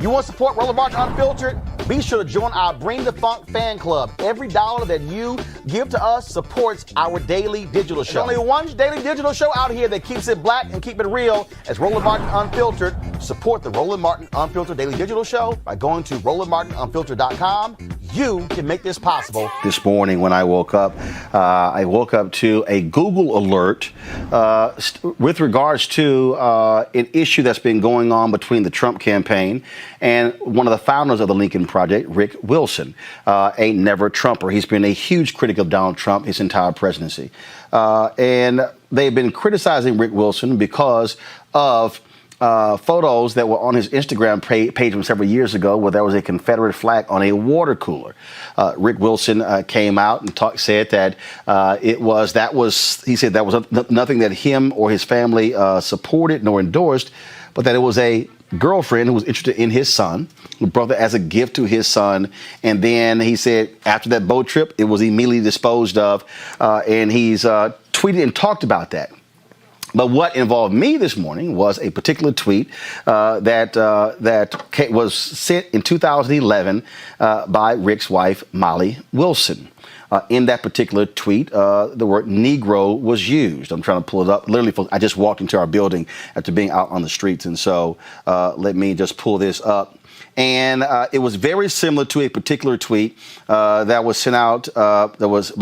You want to support Roland Martin Unfiltered? Be sure to join our Bring the Funk fan club. Every dollar that you give to us supports our daily digital show. There's only one daily digital show out here that keeps it black and keep it real. As Roland Martin Unfiltered. Support the Roland Martin Unfiltered daily digital show by going to RolandMartinUnfiltered.com. You can make this possible. This morning when I woke up to a Google alert with regards to an issue that's been going on between the Trump campaign and one of the founders of the Lincoln Project, Rick Wilson, a never Trumper. He's been a huge critic of Donald Trump his entire presidency. And they've been criticizing Rick Wilson because of photos that were on his Instagram page from several years ago where there was a Confederate flag on a water cooler. Rick Wilson came out and said that he said that was nothing that him or his family supported nor endorsed, but that it was a girlfriend who was interested in his son, who brought it as a gift to his son. And then he said after that boat trip, it was immediately disposed of. And he's tweeted and talked about that. But what involved me this morning was a particular tweet that was sent in 2011 by Rick's wife, Molly Wilson. In that particular tweet, the word negro was used. I'm trying to pull it up. Literally, I just walked into our building after being out on the streets. And so let me just pull this up. And it was very similar to a particular tweet that was sent out that was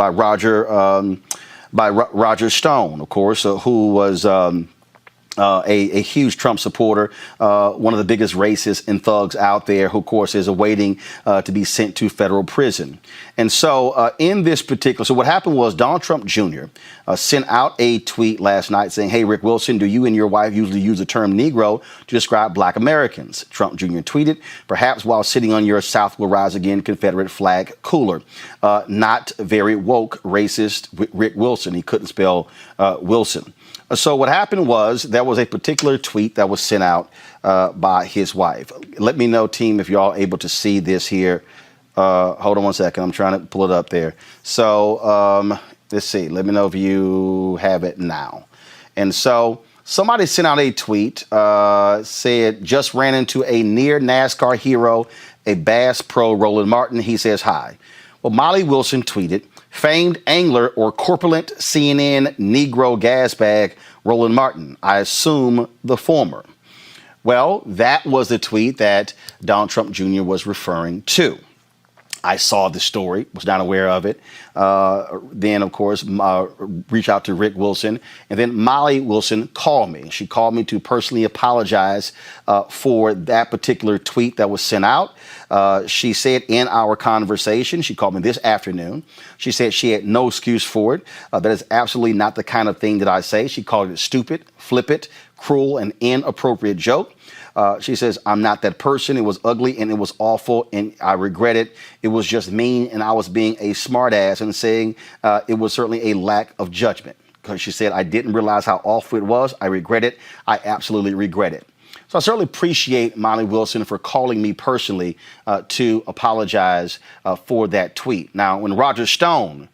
by Roger Stone, of course, who was a huge Trump supporter, one of the biggest racists and thugs out there, who, of course, is awaiting to be sent to federal prison. And so in this particular, so what happened was Donald Trump Jr. Sent out a tweet last night saying, "Hey, Rick Wilson, do you and your wife usually use the term Negro to describe black Americans?" Trump Jr. tweeted, "Perhaps while sitting on your South will rise again Confederate flag cooler. Not very woke, racist Rick Wilson." He couldn't spell Wilson. So what happened was there was a particular tweet that was sent out by his wife. Let me know, team, if y'all able to see this here. Hold on one second. I'm trying to pull it up there. So let's see. Let me know if you have it now. And so somebody sent out a tweet, said, "Just ran into a near NASCAR hero, a Bass Pro, Roland Martin. He says hi." Well, Molly Wilson tweeted, "Famed angler or corpulent CNN Negro gas bag, Roland Martin. I assume the former." Well, that was the tweet that Donald Trump Jr. was referring to. I saw the story, was not aware of it. Then, of course, reach out to Rick Wilson. And then Molly Wilson called me. She called me to personally apologize for that particular tweet that was sent out. She said in our conversation, she called me this afternoon, she said she had no excuse for it. That is absolutely not the kind of thing that I say. She called it stupid, flippant, cruel, and inappropriate joke. She says, "I'm not that person. It was ugly and it was awful and I regret it. It was just mean and I was being a smartass and saying it was certainly a lack of judgment." because she said, I didn't realize how awful it was. I regret it. I absolutely regret it. So I certainly appreciate Molly Wilson for calling me personally to apologize for that tweet. Now, when Roger Stone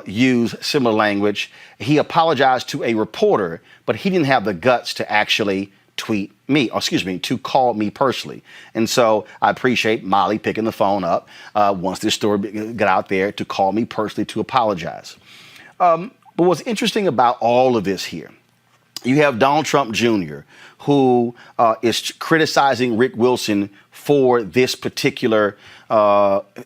used similar language, he apologized to a reporter, but he didn't have the guts to actually tweet me, or excuse me, to call me personally. And so I appreciate Molly picking the phone up once this story got out there to call me personally to apologize. But what's interesting about all of this here, you have Donald Trump Jr., who is criticizing Rick Wilson for this particular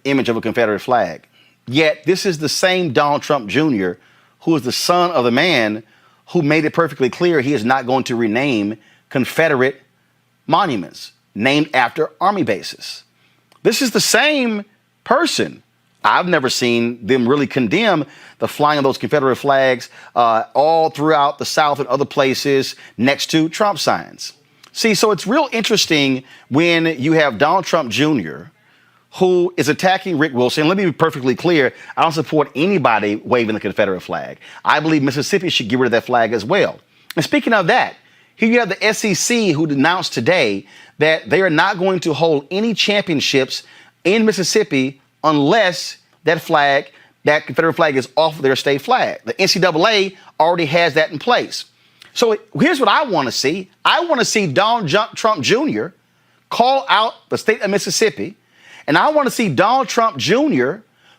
image of a Confederate flag. Yet this is the same Donald Trump Jr. who is the son of the man who made it perfectly clear he is not going to rename Confederate monuments named after Army bases. This is the same person. I've never seen them really condemn the flying of those Confederate flags all throughout the South and other places next to Trump signs. See, so it's real interesting when you have Donald Trump Jr., who is attacking Rick Wilson. Let me be perfectly clear. I don't support anybody waving the Confederate flag. I believe Mississippi should get rid of that flag as well. And speaking of that, here you have the SEC who announced today that they are not going to hold any championships in Mississippi unless that flag, that Confederate flag, is off of their state flag. The NCAA already has that in place. So here's what I want to see. I want to see Donald Trump Jr. call out the state of Mississippi, and I want to see Donald Trump Jr.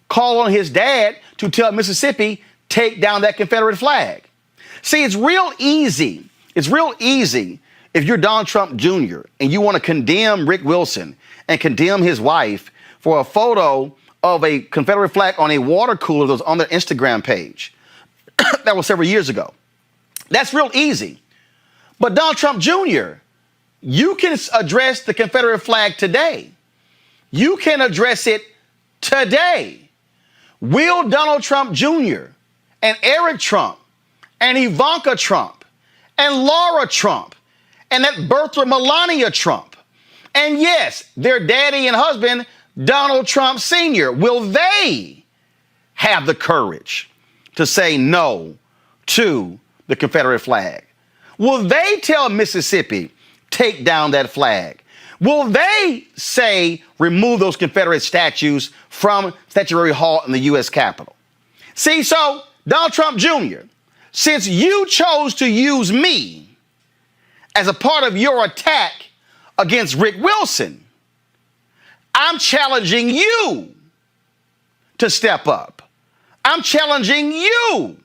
call on his dad to tell Mississippi, take down that Confederate flag. See, it's real easy. It's real easy if you're Donald Trump Jr. and you want to condemn Rick Wilson and condemn his wife for a photo of a Confederate flag on a water cooler that was on their Instagram page. That was several years ago. That's real easy. But Donald Trump Jr., you can address the Confederate flag today. You can address it today. Will Donald Trump Jr. and Eric Trump and Ivanka Trump and Laura Trump and that birther Melania Trump, and yes, their daddy and husband, Donald Trump Sr., will they have the courage to say no to the Confederate flag? Will they tell Mississippi, take down that flag? Will they say, remove those Confederate statues from Statuary Hall in the U.S. Capitol? See, so Donald Trump Jr., since you chose to use me as a part of your attack against Rick Wilson, I'm challenging you to step up. I'm challenging you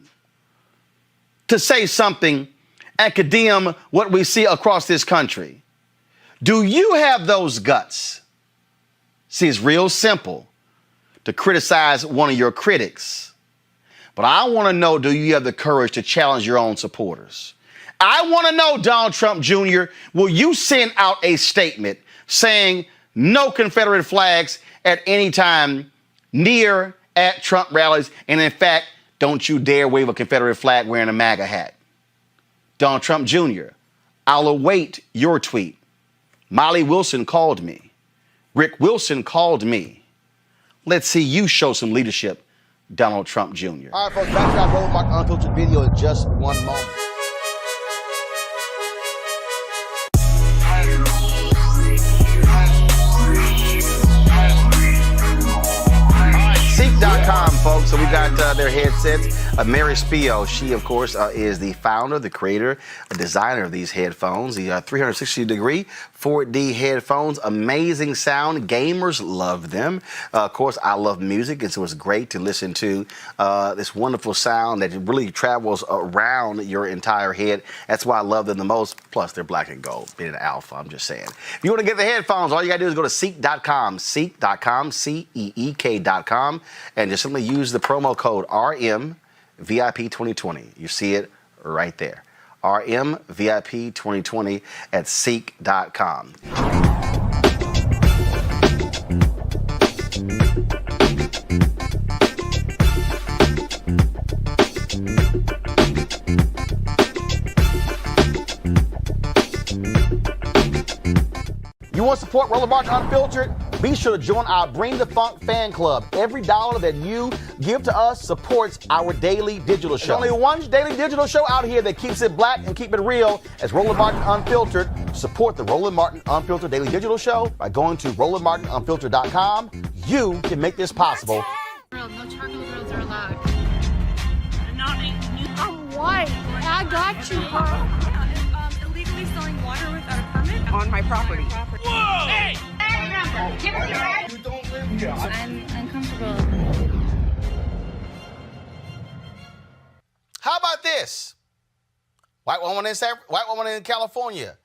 to say something and condemn what we see across this country. Do you have those guts? See, it's real simple to criticize one of your critics, but I want to know, do you have the courage to challenge your own supporters? I want to know, Donald Trump Jr., will you send out a statement saying no Confederate flags at any time near, at Trump rallies, and in fact, don't you dare wave a Confederate flag wearing a MAGA hat? Donald Trump Jr., I'll await your tweet. Molly Wilson called me. Rick Wilson called me. Let's see you show some leadership, Donald Trump Jr. All right, folks, back to our Roland Unfiltered video in just one moment. Seek.com, folks. So we got their headsets. Mary Spio, she, of course, is the founder, the creator, the designer of these headphones. The 360-degree 4D headphones. Amazing sound. Gamers love them. Of course, I love music, and so it's great to listen to this wonderful sound that really travels around your entire head. That's why I love them the most. Plus, they're black and gold, being an alpha, I'm just saying. If you want to get the headphones, all you got to do is go to Seek.com, Seek.com, Seek.com, and just simply use the promo code RMVIP2020. You see it right there. RMVIP2020 at Seek.com. You want to support Roland Unfiltered? Be sure to join our Bring the Funk fan club. Every dollar that you give to us supports our daily digital show. There's only one daily digital show out here that keeps it black and keep it real. As Roland Martin Unfiltered. Support the Roland Martin Unfiltered daily digital show by going to RolandMartinUnfiltered.com. You can make this possible. No charcoal grills are allowed. I'm white. I got you, bro. Illegally selling water without a permit on my property. Whoa! Hey! You don't live here. I'm uncomfortable. How about this? White woman in California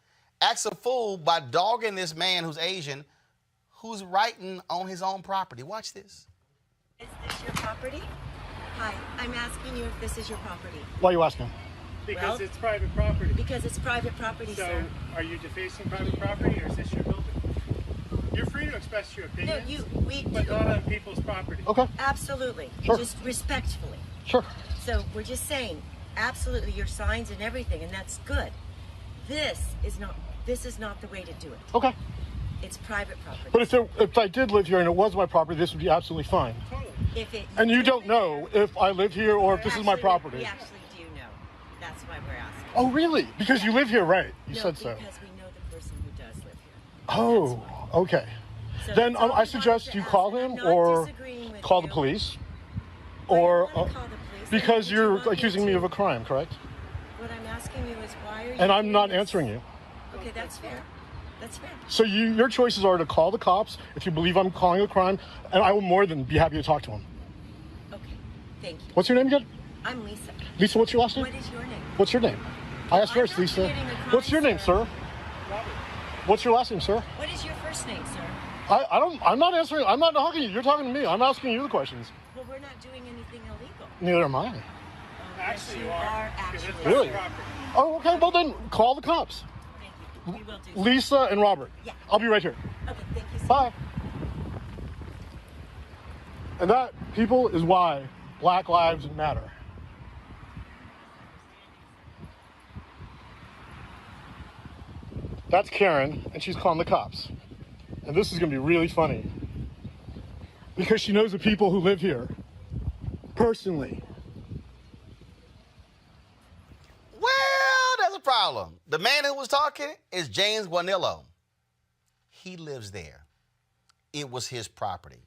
acts a fool by dogging this man who's Asian, who's writing on his own property. Watch this. Is this your property? Hi, I'm asking you if this is your property. Why are you asking? Because it's private property. Because it's private property, So, sir. are you defacing private property, or is this your building? You're free to express your No, opinions, we but not on people's property. Okay, absolutely. Sure. Just respectfully. sure. So we're just saying, absolutely, your signs and everything, and that's good. This is not the way to do it. Okay. It's private property. But if I did live here and it was my property, this would be absolutely fine. Totally. And you don't know if I live here or if this is my property. We actually do know. That's why we're asking. Oh, really? Because you live here, right? You said so. Because we know the person who does live here. Oh, okay. So Then that's all I we suggest wanted you to call ask. him I'm not or disagreeing with call the you. police. Why Or do you wanna call the police? because What do you you're want me accusing me to? of a crime, correct? What I'm asking you is why are you And I'm doing not this? answering you. Okay, that's fair. That's fair. So your choices are to call the cops if you believe I'm calling a crime, and I will more than be happy to talk to him. Okay, thank you. What's your name again? I'm Lisa. Lisa, what's your last name? What is your name? What's your name? I asked I'm first, not Lisa. committing a crime, What's your name, sir? Robert. What's your last name, sir? What is your first name, sir? I'm not answering. I'm not talking to you. You're talking to me. I'm asking you the questions. Well, we're not doing anything illegal. Neither am I. Actually, yes, you are. actually. Because it's Really? private property. Oh, okay. Well, then call the cops. Thank you. We will do so. Lisa and Robert. Yeah. I'll be right here. Okay, thank you so Bye. And that, people, is why Black Lives Matter. That's Karen, and she's calling the cops. And this is going to be really funny. Because she knows the people who live here. Personally. Well, there's a problem. The man who was talking is James Guanillo. He lives there. It was his property.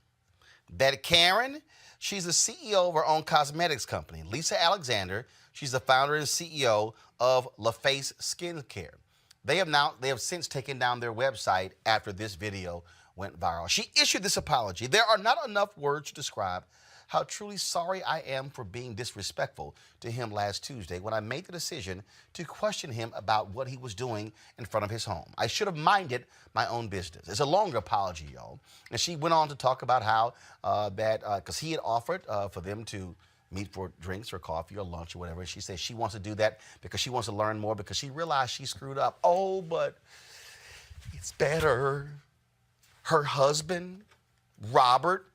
That Karen, she's the CEO of her own cosmetics company. Lisa Alexander, she's the founder and CEO of LaFace Skincare. They have since taken down their website after this video went viral. She issued this apology. There are not enough words to describe how truly sorry I am for being disrespectful to him last Tuesday when I made the decision to question him about what he was doing in front of his home. I should have minded my own business. It's a longer apology, y'all. And she went on to talk about how because he had offered for them to meet for drinks or coffee or lunch or whatever. And she said she wants to do that because she wants to learn more because she realized she screwed up. Oh, but it's better. Her husband, Robert,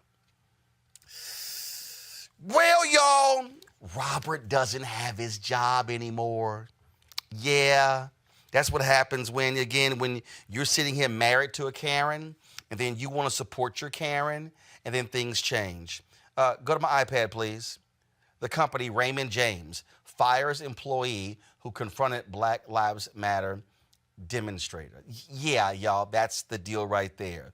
well, y'all, Robert doesn't have his job anymore. Yeah, that's what happens when you're sitting here married to a Karen, and then you want to support your Karen, and then things change. Go to my iPad, please. The company Raymond James fires employee who confronted Black Lives Matter demonstrator. Yeah, y'all, that's the deal right there.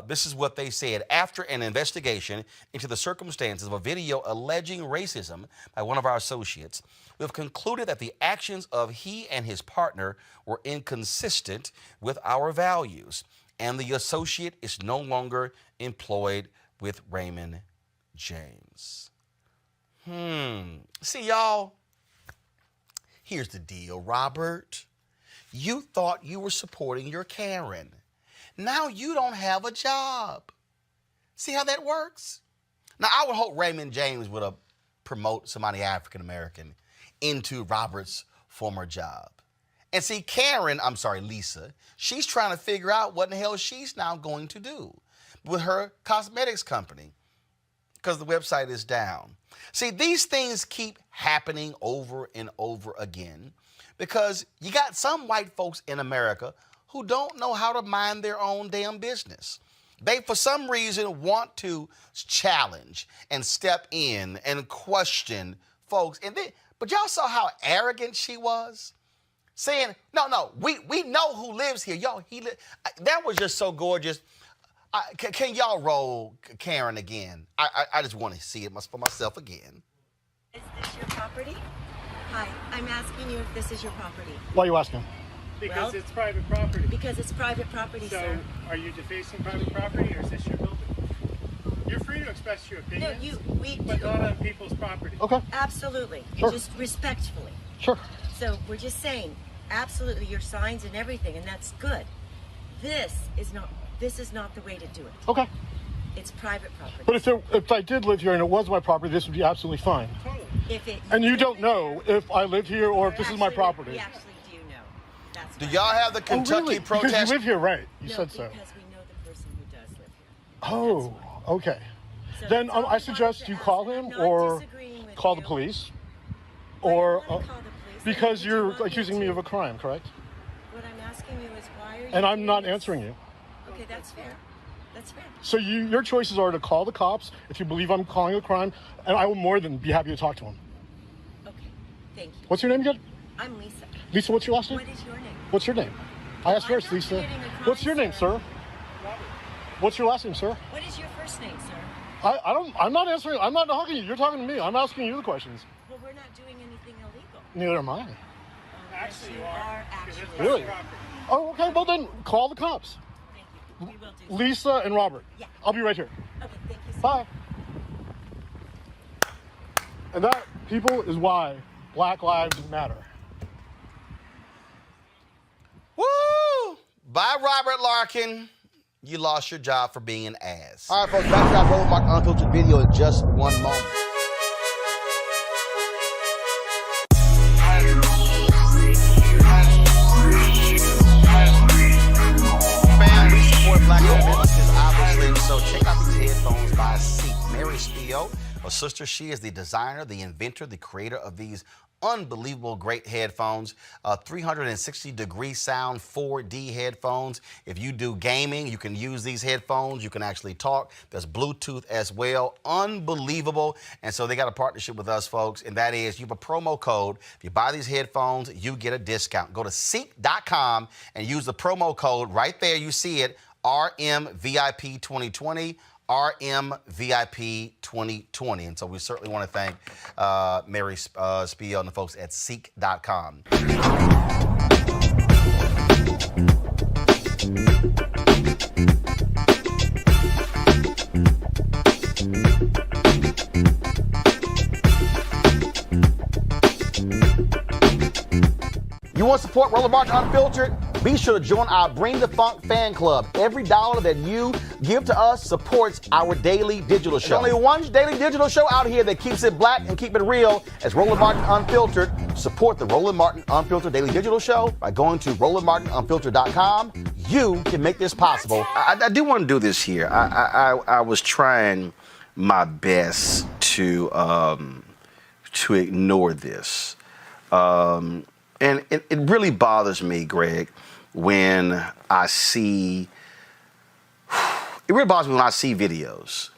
This is what they said. After an investigation into the circumstances of a video alleging racism by one of our associates, we've concluded that the actions of he and his partner were inconsistent with our values, and the associate is no longer employed with Raymond James. See, y'all, here's the deal, Robert. You thought you were supporting your Karen. Now you don't have a job. See how that works? Now, I would hope Raymond James would promote somebody African-American into Robert's former job. And see, Lisa, she's trying to figure out what in the hell she's now going to do with her cosmetics company because the website is down. See, these things keep happening over and over again because you got some white folks in America who don't know how to mind their own damn business. They, for some reason, want to challenge and step in and question folks. But y'all saw how arrogant she was? Saying, no, we know who lives here. Yo, that was just so gorgeous. Can y'all roll Karen again? I just want to see it for myself again. Is this your property? Hi, I'm asking you if this is your property. Why are you asking? Because Well, it's private property. Because it's private property, So, sir. are you defacing private property or is this your building? You're free to express your No, opinions, we but not on people's property. Okay, absolutely. Sure. Just respectfully. sure. So we're just saying, absolutely, your signs and everything, and that's good. This is not the way to do it. Okay. It's private property. But if I did live here and it was my property, this would be absolutely fine. Totally. And you don't know if I live here or if this is my property. We actually do know. That's Do why. y'all have the Oh, Kentucky really? protest? Because you live here, right? You No, said so. because we know the person who does live here. Oh, okay. So Then that's all I we suggest wanted to you ask. call I'm him not or disagreeing with call the you. police. Why do you Or wanna call the police? because What do you you're want me accusing me to- of a crime, correct? What I'm asking you is why are you And I'm doing not this? answering you. Okay, that's fair. That's fair. So your choices are to call the cops if you believe I'm calling a crime, and I will more than be happy to talk to him. Okay, thank you. What's your name again? I'm Lisa. Lisa, what's your last name? What is your name? What's your name? I asked I'm first, not Lisa. committing a crime, What's your name, sir. sir? What's your last name, sir? What is your first name, sir? I'm not answering. I'm not talking to you. You're talking to me. I'm asking you the questions. Well, we're not doing anything illegal. Neither am I. Actually, Yes, you are. Because actually. it's Really? private property. Oh, okay. Well, then call the cops. Thank you. We will do so. Lisa and Robert. Yeah. I'll be right here. Okay, thank you so Bye. And that, people, is why Black Lives Matter. Woo! Bye, Robert Larkin. You lost your job for being an ass. All right, folks, back to our Roland Martin Unfiltered video in just one moment. Man, we support black businesses, obviously, so check out these headphones by Seek. Mary Spio, a sister, she is the designer, the inventor, the creator of these unbelievable great headphones, 360-degree sound 4D headphones. If you do gaming, you can use these headphones. You can actually talk. There's Bluetooth as well. Unbelievable. And so they got a partnership with us, folks, and that is you have a promo code. If you buy these headphones, you get a discount. Go to seek.com and use the promo code right there. You see it, RMVIP 2020. RMVIP 2020. And so we certainly want to thank Mary Spio and the folks at Seek.com. You want to support Roland Martin Unfiltered? Be sure to join our Bring the Funk fan club. Every dollar that you give to us supports our daily digital show. There's only one daily digital show out here that keeps it black and keep it real as Roland Martin Unfiltered. Support the Roland Martin Unfiltered daily digital show by going to RolandMartinUnfiltered.com. You can make this possible. I do want to do this here. I was trying my best to ignore this. And it really bothers me, Greg, when I see, it really bothers me when I see videos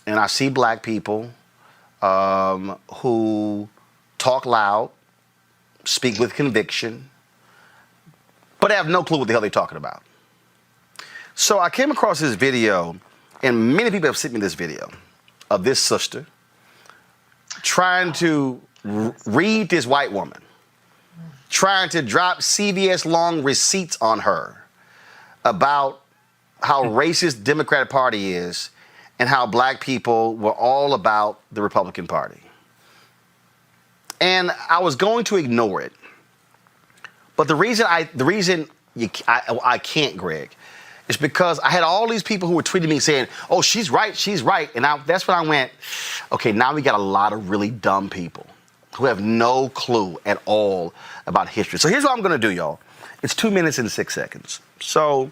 and I see black people who talk loud, speak with conviction, but have no clue what the hell they're talking about. So I came across this video, and many people have sent me this video of this sister trying to read this white woman, trying to drop CVS long receipts on her about how racist Democratic Party is and how black people were all about the Republican Party. And I was going to ignore it. But the reason I can't, Greg, is because I had all these people who were tweeting me saying, oh, she's right, she's right. And that's when I went, okay, now we got a lot of really dumb people who have no clue at all about history. So here's what I'm going to do, y'all. It's 2 minutes and 6 seconds. So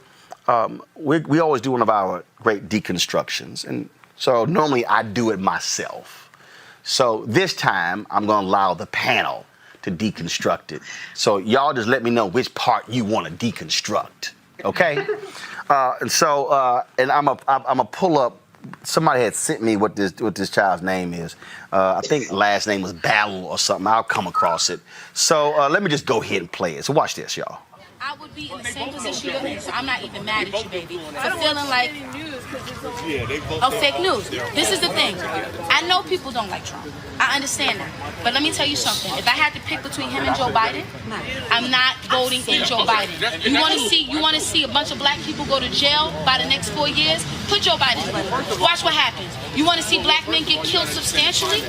we always do one of our great deconstructions. And so normally I do it myself. So this time I'm going to allow the panel to deconstruct it. So y'all just let me know which part you want to deconstruct. Okay, and so and I'm a pull up. Somebody had sent me what this child's name is. I think last name was Battle or something. I'll come across it. So let me just go ahead and play it. So watch this, y'all. I would be in the same position you're in, so I'm not even mad at you, baby, for feeling like, oh, fake news. This is the thing. I know people don't like Trump. I understand that. But let me tell you something. If I had to pick between him and Joe Biden, I'm not voting in Joe Biden. You want to see a bunch of black people go to jail by the next 4 years? Put Joe Biden in. Watch what happens. You want to see black men get killed substantially?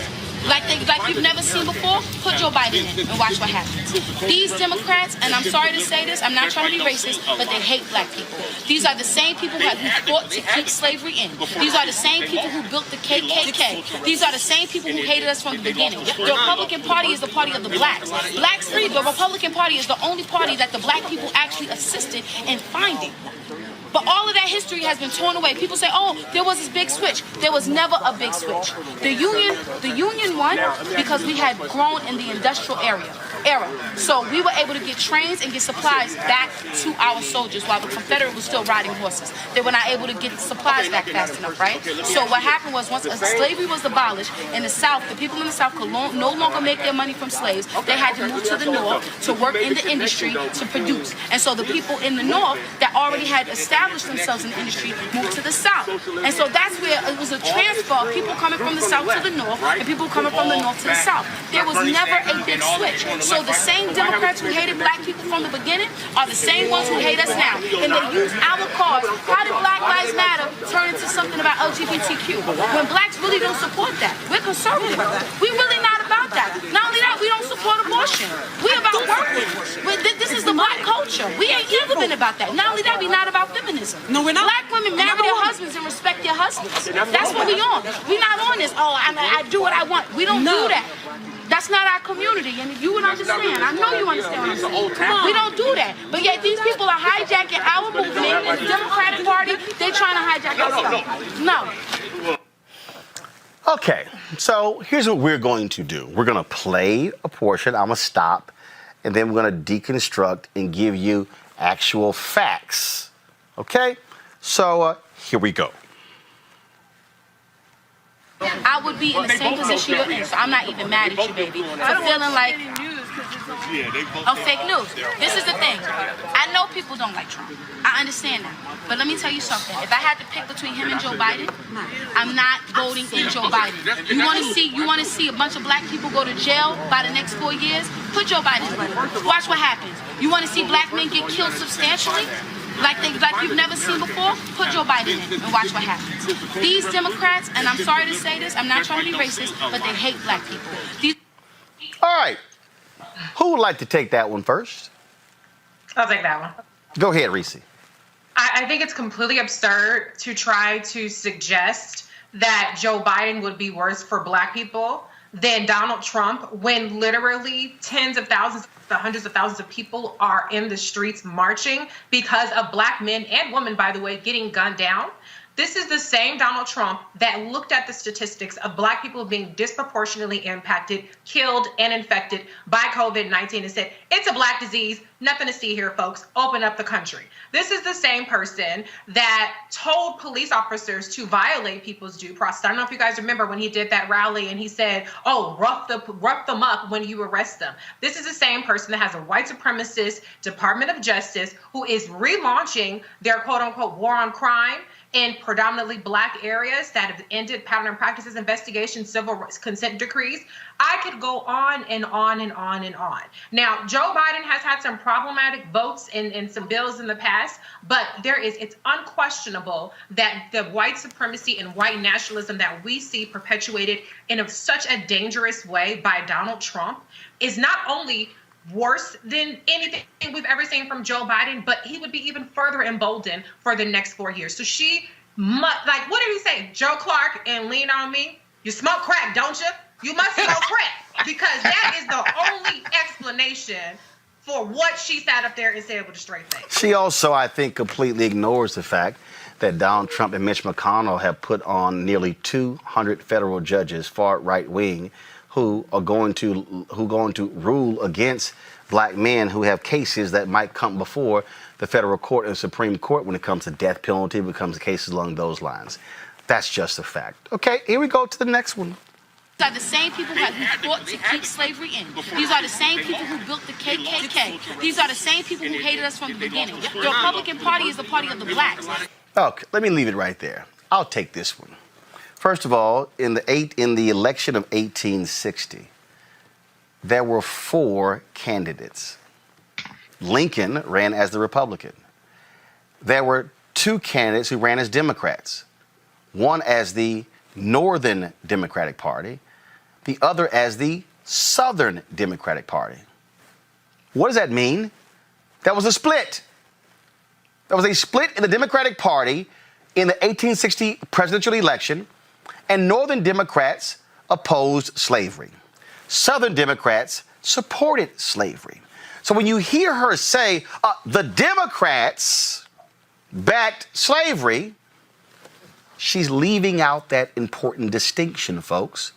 Like you've never seen before, put Joe Biden in and watch what happens. These Democrats, and I'm sorry to say this, I'm not trying to be racist, but they hate black people. These are the same people who fought to keep slavery in. These are the same people who built the KKK. These are the same people who hated us from the beginning. The Republican Party is the party of the blacks. Blacks free, the Republican Party is the only party that the black people actually assisted in finding. But all of that history has been torn away. People say, oh, there was this big switch. There was never a big switch. The Union won because we had grown in the industrial era. So we were able to get trains and get supplies back to our soldiers while the Confederate was still riding horses. They were not able to get the supplies back fast enough, right? So what happened was once slavery was abolished in the South, the people in the South could no longer make their money from slaves. They had to move to the North to work in the industry to produce. And so the people in the North that already had established themselves in the industry moved to the South. And so that's where it was a transfer of people coming from the South to the North and people coming from the North to the South. There was never a big switch. So the same Democrats who hated black people from the beginning are the same ones who hate us now. And they use our cause. How did Black Lives Matter turn into something about LGBTQ? When blacks really don't support that. We're conservative. We're really not about that. Not only that, we don't support abortion. We're about working. This is the black culture. We ain't ever been about that. Not only that, we're not about feminism. No, we're not. Black women marry their husbands and respect their husbands. That's what we on. We're not on this, oh, I do what I want. We don't do that. That's not our community, and you would understand. I know you understand what I'm saying. We don't do that. But yet these people are hijacking our movement, and the Democratic Party, they're trying to hijack our stuff. No. Okay, so here's what we're going to do. We're going to play a portion. I'm going to stop, and then we're going to deconstruct and give you actual facts. Okay? So here we go. I would be in the same position you're in, so I'm not even mad at you, baby, for feeling like, oh, fake news. This is the thing. I know people don't like Trump. I understand that. But let me tell you something. If I had to pick between him and Joe Biden, I'm not voting in Joe Biden. You want to see a bunch of black people go to jail by the next 4 years? Put Joe Biden in. Watch what happens. You want to see black men get killed substantially? Like you've never seen before, put Joe Biden in and watch what happens. These Democrats, and I'm sorry to say this, I'm not trying to be racist, but they hate black people. All right. Who would like to take that one first? I'll take that one. Go ahead, Reese. I think it's completely absurd to try to suggest that Joe Biden would be worse for black people than Donald Trump when literally tens of thousands, hundreds of thousands of people are in the streets marching because of black men and women, by the way, getting gunned down. This is the same Donald Trump that looked at the statistics of black people being disproportionately impacted, killed, and infected by COVID-19 and said, it's a black disease, nothing to see here, folks, open up the country. This is the same person that told police officers to violate people's due process. I don't know if you guys remember when he did that rally and he said, oh, rough them up when you arrest them. This is the same person that has a white supremacist Department of Justice who is relaunching their quote unquote war on crime in predominantly black areas that have ended pattern and practices investigations, civil consent decrees. I could go on and on and on and on. Now, Joe Biden has had some problematic votes in some bills in the past, but it's unquestionable that the white supremacy and white nationalism that we see perpetuated in such a dangerous way by Donald Trump is not only worse than anything we've ever seen from Joe Biden, but he would be even further emboldened for the next 4 years. So what did he say? Joe Clark and Lean On Me? You smoke crack, don't you? You must smoke crack, because that is the only explanation for what she sat up there and said with a straight face. She also, I think, completely ignores the fact that Donald Trump and Mitch McConnell have put on nearly 200 federal judges, far right wing, who are going to rule against black men who have cases that might come before the federal court and Supreme Court when it comes to death penalty, when it comes to cases along those lines. That's just a fact. Okay, here we go to the next one. These are the same people who fought to keep slavery in. These are the same people who built the KKK. These are the same people who hated us from the beginning. The Republican Party is the party of the blacks. Okay, let me leave it right there. I'll take this one. First of all, in the election of 1860, there were 4 candidates. Lincoln ran as the Republican. There were 2 candidates who ran as Democrats. One as the Northern Democratic Party, the other as the Southern Democratic Party. What does that mean? That was a split. There was a split in the Democratic Party in the 1860 presidential election, and Northern Democrats opposed slavery. Southern Democrats supported slavery. So when you hear her say the Democrats backed slavery, she's leaving out that important distinction, folks.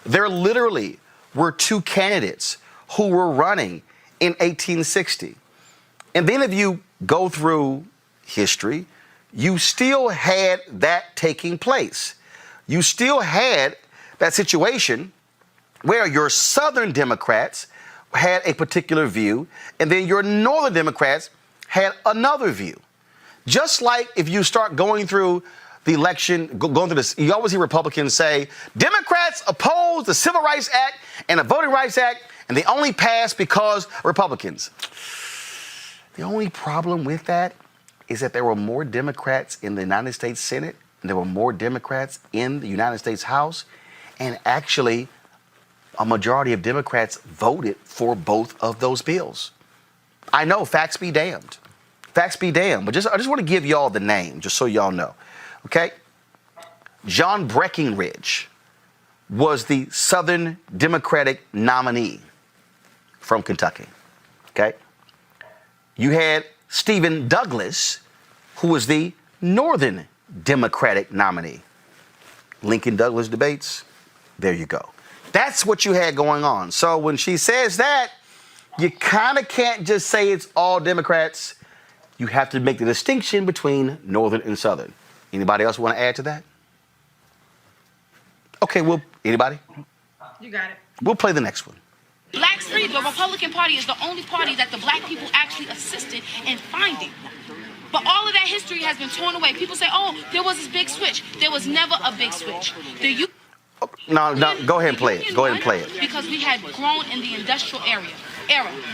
There literally were 2 candidates who were running in 1860. And then if you go through history, you still had that taking place. You still had that situation where your Southern Democrats had a particular view, and then your Northern Democrats had another view. Just like if you start going through the election, going through this, you always hear Republicans say, Democrats oppose the Civil Rights Act and the Voting Rights Act, and they only passed because Republicans. The only problem with that is that there were more Democrats in the United States Senate, and there were more Democrats in the United States House, and actually a majority of Democrats voted for both of those bills. I know, facts be damned. Facts be damned. But I just want to give y'all the name, just so y'all know. Okay? John Breckinridge was the Southern Democratic nominee from Kentucky. Okay? You had Stephen Douglas, who was the Northern Democratic nominee. Lincoln Douglas debates, there you go. That's what you had going on. So when she says that, you kind of can't just say it's all Democrats. You have to make the distinction between Northern and Southern. Anybody else want to add to that? Okay, anybody? You got it. We'll play the next one. Blacks free, the Republican Party is the only party that the black people actually assisted in finding. But all of that history has been torn away. People say, oh, there was this big switch. There was never a big switch. No, go ahead and play it. Go ahead and play it. Because we had grown in the industrial era.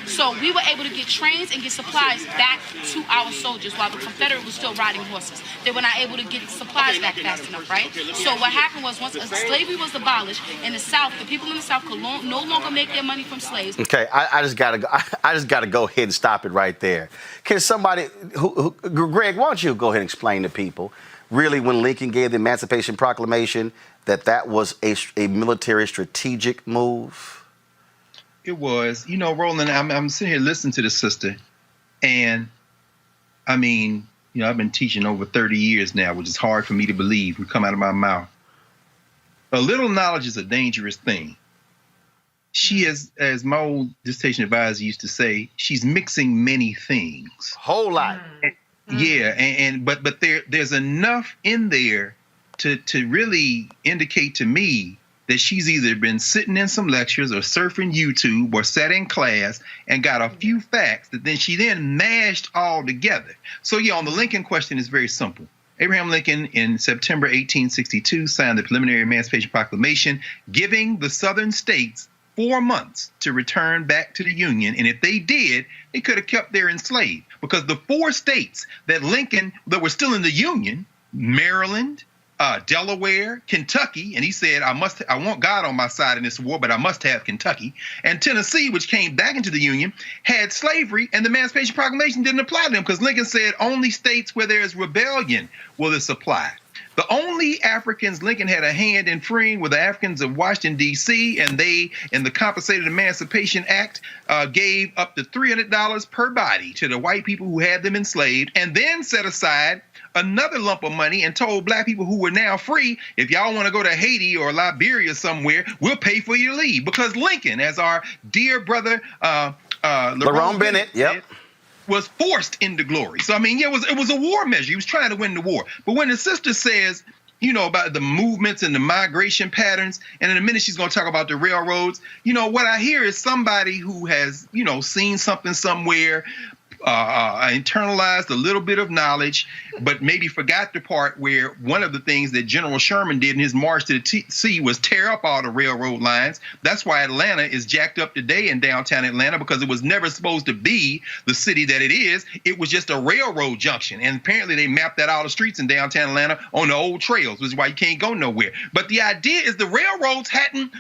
So we were able to get trains and get supplies back to our soldiers while the Confederate was still riding horses. They were not able to get supplies back fast enough, right? So what happened was once slavery was abolished in the South, the people in the South could no longer make their money from slaves. Okay, I just gotta go ahead and stop it right there. Can somebody, Greg, why don't you go ahead and explain to people, really, when Lincoln gave the Emancipation Proclamation, that was a military strategic move? It was. You know, Roland, I'm sitting here listening to the sister, and I mean, you know, I've been teaching over 30 years now, which is hard for me to believe would come out of my mouth. A little knowledge is a dangerous thing. She is, as my old dissertation advisor used to say, she's mixing many things. Whole lot. Yeah, but there's enough in there to really indicate to me that she's either been sitting in some lectures or surfing YouTube or sat in class and got a few facts that then she mashed all together. So yeah, on the Lincoln question, it's very simple. Abraham Lincoln in September 1862 signed the preliminary Emancipation Proclamation, giving the Southern states 4 months to return back to the Union. And if they did, they could have kept their enslaved, because the 4 states that were still in the Union, Maryland, Delaware, Kentucky, and he said, I want God on my side in this war, but I must have Kentucky, and Tennessee, which came back into the Union, had slavery, and the Emancipation Proclamation didn't apply to them, because Lincoln said only states where there is rebellion will this apply. The only Africans Lincoln had a hand in freeing were the Africans of Washington, D.C., and they, in the Compensated Emancipation Act, gave up to $300 per body to the white people who had them enslaved, and then set aside another lump of money and told black people who were now free, if y'all want to go to Haiti or Liberia somewhere, we'll pay for you to leave. Because Lincoln, as our dear brother Lerone Bennett yep, was forced into glory. So, I mean, yeah, it was a war measure. He was trying to win the war. But when the sister says, you know, about the movements and the migration patterns, and in a minute she's going to talk about the railroads, you know, what I hear is somebody who has, you know, seen something somewhere, internalized a little bit of knowledge, but maybe forgot the part where one of the things that General Sherman did in his march to the sea was tear up all the railroad lines. That's why Atlanta is jacked up today in downtown Atlanta, because it was never supposed to be the city that it is. It was just a railroad junction. And apparently they mapped out all the streets in downtown Atlanta on the old trails, which is why you can't go nowhere. But the idea is the railroads hadn't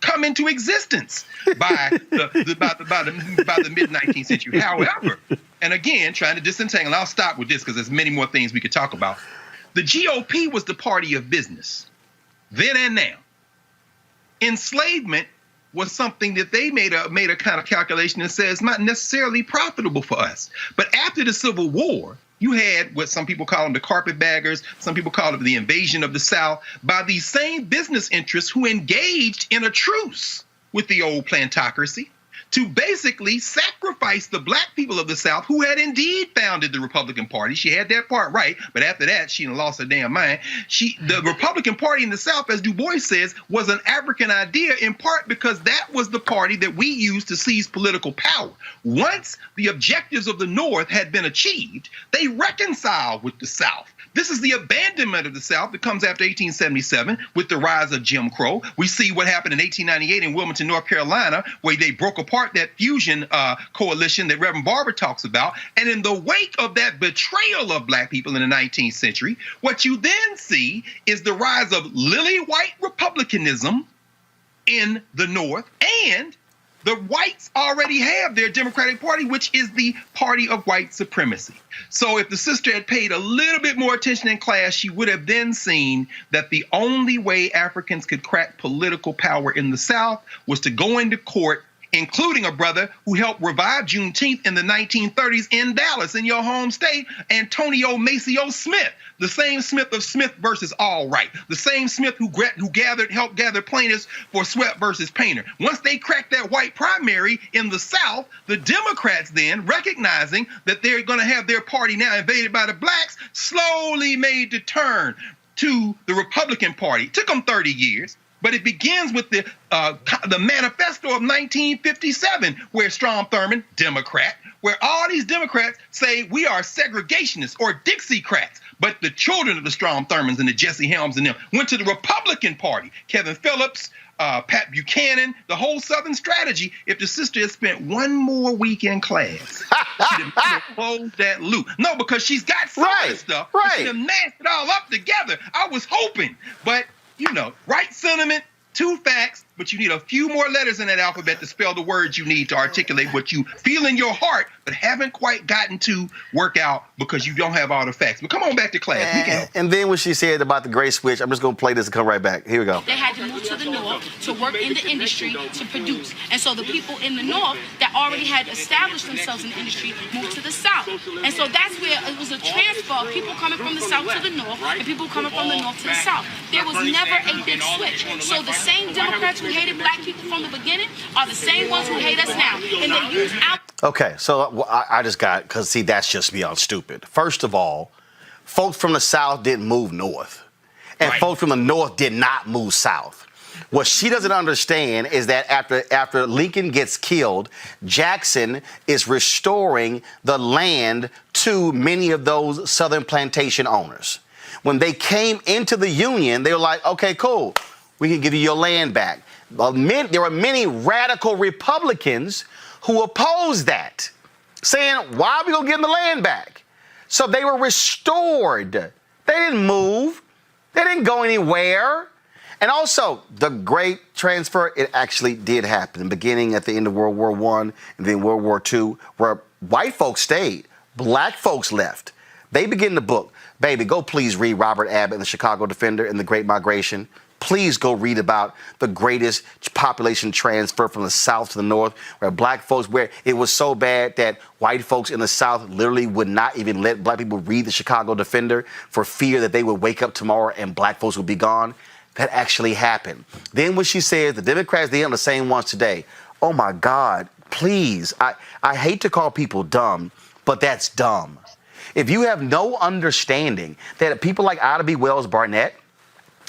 come into existence by the mid-19th century. However, and again, trying to disentangle, and I'll stop with this because there's many more things we could talk about. The GOP was the party of business, then and now. Enslavement was something that they made a kind of calculation that says not necessarily profitable for us. But after the Civil War, you had what some people call them the carpetbaggers, some people call it the invasion of the South, by these same business interests who engaged in a truce with the old plantocracy to basically sacrifice the black people of the South, who had indeed founded the Republican Party. She had that part right, but after that, she lost her damn mind. The Republican Party in the South, as Du Bois says, was an African idea, in part because that was the party that we used to seize political power. Once the objectives of the North had been achieved, they reconciled with the South. This is the abandonment of the South that comes after 1877 with the rise of Jim Crow. We see what happened in 1898 in Wilmington, North Carolina, where they broke apart that fusion coalition that Reverend Barber talks about. And in the wake of that betrayal of black people in the 19th century, what you then see is the rise of lily white republicanism in the North, and the whites already have their Democratic Party, which is the party of white supremacy. So if the sister had paid a little bit more attention in class, she would have then seen that the only way Africans could crack political power in the South was to go into court, including a brother who helped revive Juneteenth in the 1930s in Dallas, in your home state, Antonio Maceo Smith, the same Smith of Smith versus All Right, the same Smith who helped gather plaintiffs for Sweat versus Painter. Once they cracked that white primary in the South, the Democrats then, recognizing that they're going to have their party now invaded by the blacks, slowly made the turn to the Republican Party. It took them 30 years. But it begins with the manifesto of 1957, where Strom Thurmond, Democrat, where all these Democrats say we are segregationists or Dixiecrats. But the children of the Strom Thurmonds and the Jesse Helms and them went to the Republican Party. Kevin Phillips, Pat Buchanan, the whole Southern strategy. If the sister had spent one more week in class, she'd have closed that loop. No, because she's got some of this stuff. Right. She'd have mashed it all up together. I was hoping, but you know, right sentiment, two facts, but you need a few more letters in that alphabet to spell the words you need to articulate what you feel in your heart, but haven't quite gotten to work out because you don't have all the facts. But come on back to class. And then when she said about the gray switch, I'm just going to play this and come right back. Here we go. They had to move to the North to work in the industry to produce. And so the people in the North that already had established themselves in the industry moved to the South. And so that's where it was a transfer of people coming from the South to the North and people coming from the North to the South. There was never a big switch. So the same Democrats who hated black people from the beginning are the same ones who hate us now. And they use our... Okay, so I just got, because see, that's just beyond stupid. First of all, folks from the South didn't move north. And folks from the North did not move south. What she doesn't understand is that after Lincoln gets killed, Jackson is restoring the land to many of those Southern plantation owners. When they came into the Union, they were like, okay, cool, we can give you your land back. There were many radical Republicans who opposed that, saying, why are we going to give them the land back? So they were restored. They didn't move. They didn't go anywhere. And also, the great transfer, it actually did happen, beginning at the end of World War I and then World War II, where white folks stayed, black folks left. They begin the book. Baby, go please read Robert Abbott and the Chicago Defender and the Great Migration. Please go read about the greatest population transfer from the South to the North, where black folks, where it was so bad that white folks in the South literally would not even let black people read the Chicago Defender for fear that they would wake up tomorrow and black folks would be gone. That actually happened. Then what she says, the Democrats, they are the same ones today. Oh my God, please. I hate to call people dumb, but that's dumb. If you have no understanding that people like Ida B. Wells Barnett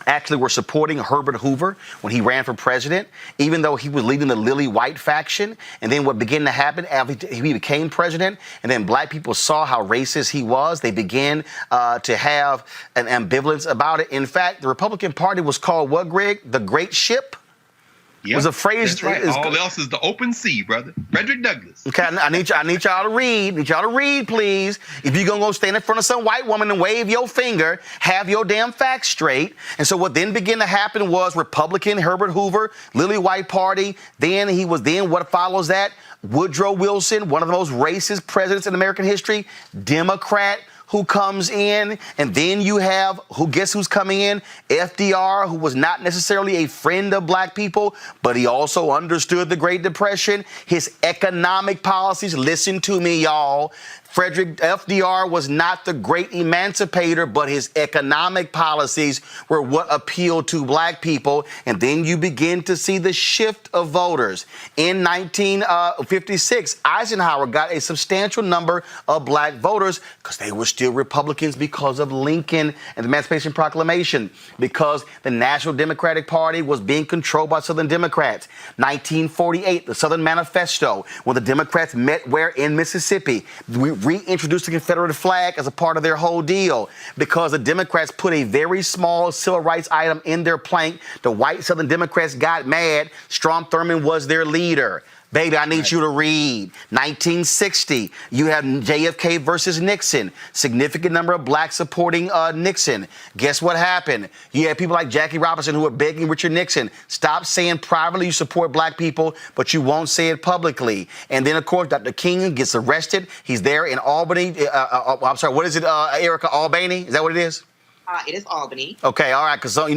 actually were supporting Herbert Hoover when he ran for president, even though he was leading the Lily White faction. And then what began to happen after he became president, and then black people saw how racist he was, they began to have an ambivalence about it. In fact, the Republican Party was called what, Greg? The Great Ship? Yep, was a phrase. That's right. All else is the open sea, brother. Frederick Douglass. Okay, I need y'all to read. Need y'all to read, please. If you're gonna go stand in front of some white woman and wave your finger, have your damn facts straight. And so what then began to happen was Republican Herbert Hoover, Lily White Party. Then what follows that? Woodrow Wilson, one of the most racist presidents in American history, Democrat, who comes in, and then you have, guess who's coming in? FDR, who was not necessarily a friend of black people, but he also understood the Great Depression. His economic policies, listen to me, y'all. FDR was not the great emancipator, but his economic policies were what appealed to black people. And then you begin to see the shift of voters. In 1956, Eisenhower got a substantial number of black voters because they were still Republicans because of Lincoln and the Emancipation Proclamation, because the National Democratic Party was being controlled by Southern Democrats. 1948, the Southern Manifesto, when the Democrats met where in Mississippi. We reintroduced the Confederate flag as a part of their whole deal because the Democrats put a very small civil rights item in their plank. The white Southern Democrats got mad. Strom Thurmond was their leader. Baby, I need you to read. 1960, you have JFK versus Nixon. Significant number of blacks supporting Nixon. Guess what happened? You had people like Jackie Robinson who were begging Richard Nixon, stop saying privately you support black people, but you won't say it publicly. And then, of course, Dr. King gets arrested. He's there in Albany. I'm sorry, what is it, Erica? Albany? Is that what it is? It is Albany. Okay, all right, because, I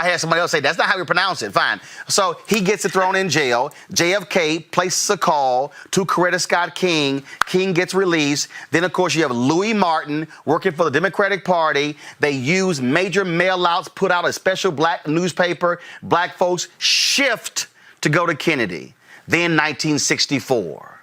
had somebody else say, that's not how we pronounce it. Fine. So he gets it thrown in jail. JFK places a call to Coretta Scott King. King gets released. Then, of course, you have Louis Martin working for the Democratic Party. They use major mail-outs, put out a special black newspaper. Black folks shift to go to Kennedy. Then 1964.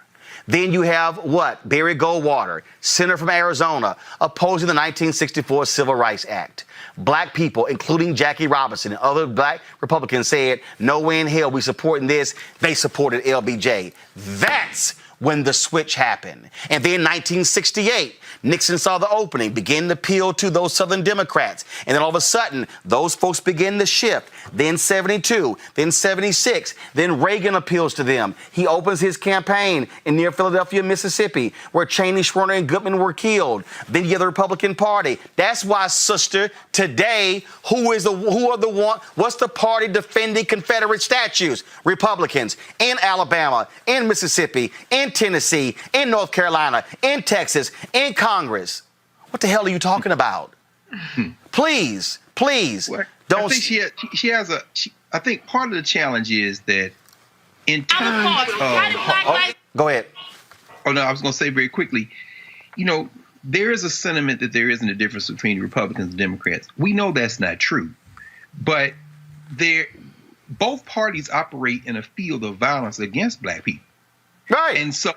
Then you have what? Barry Goldwater, senator from Arizona, opposing the 1964 Civil Rights Act. Black people, including Jackie Robinson and other black Republicans, said, no way in hell we supporting this. They supported LBJ. That's when the switch happened. And then 1968, Nixon saw the opening, began to appeal to those Southern Democrats. And then all of a sudden, those folks begin to shift. Then 72, then 76, then Reagan appeals to them. He opens his campaign near Philadelphia, Mississippi, where Cheney, Schwerner, and Goodman were killed. Then you have the Republican Party. That's why, sister, today, what's the party defending Confederate statues? Republicans in Alabama, in Mississippi, in Tennessee, in North Carolina, in Texas, in Congress. What the hell are you talking about? Please. Well, Don't. I think she has I think part of the challenge is that in terms of. Go ahead. Oh, no, I was going to say very quickly, there is a sentiment that there isn't a difference between Republicans and Democrats. We know that's not true. But both parties operate in a field of violence against black people. Right. And so,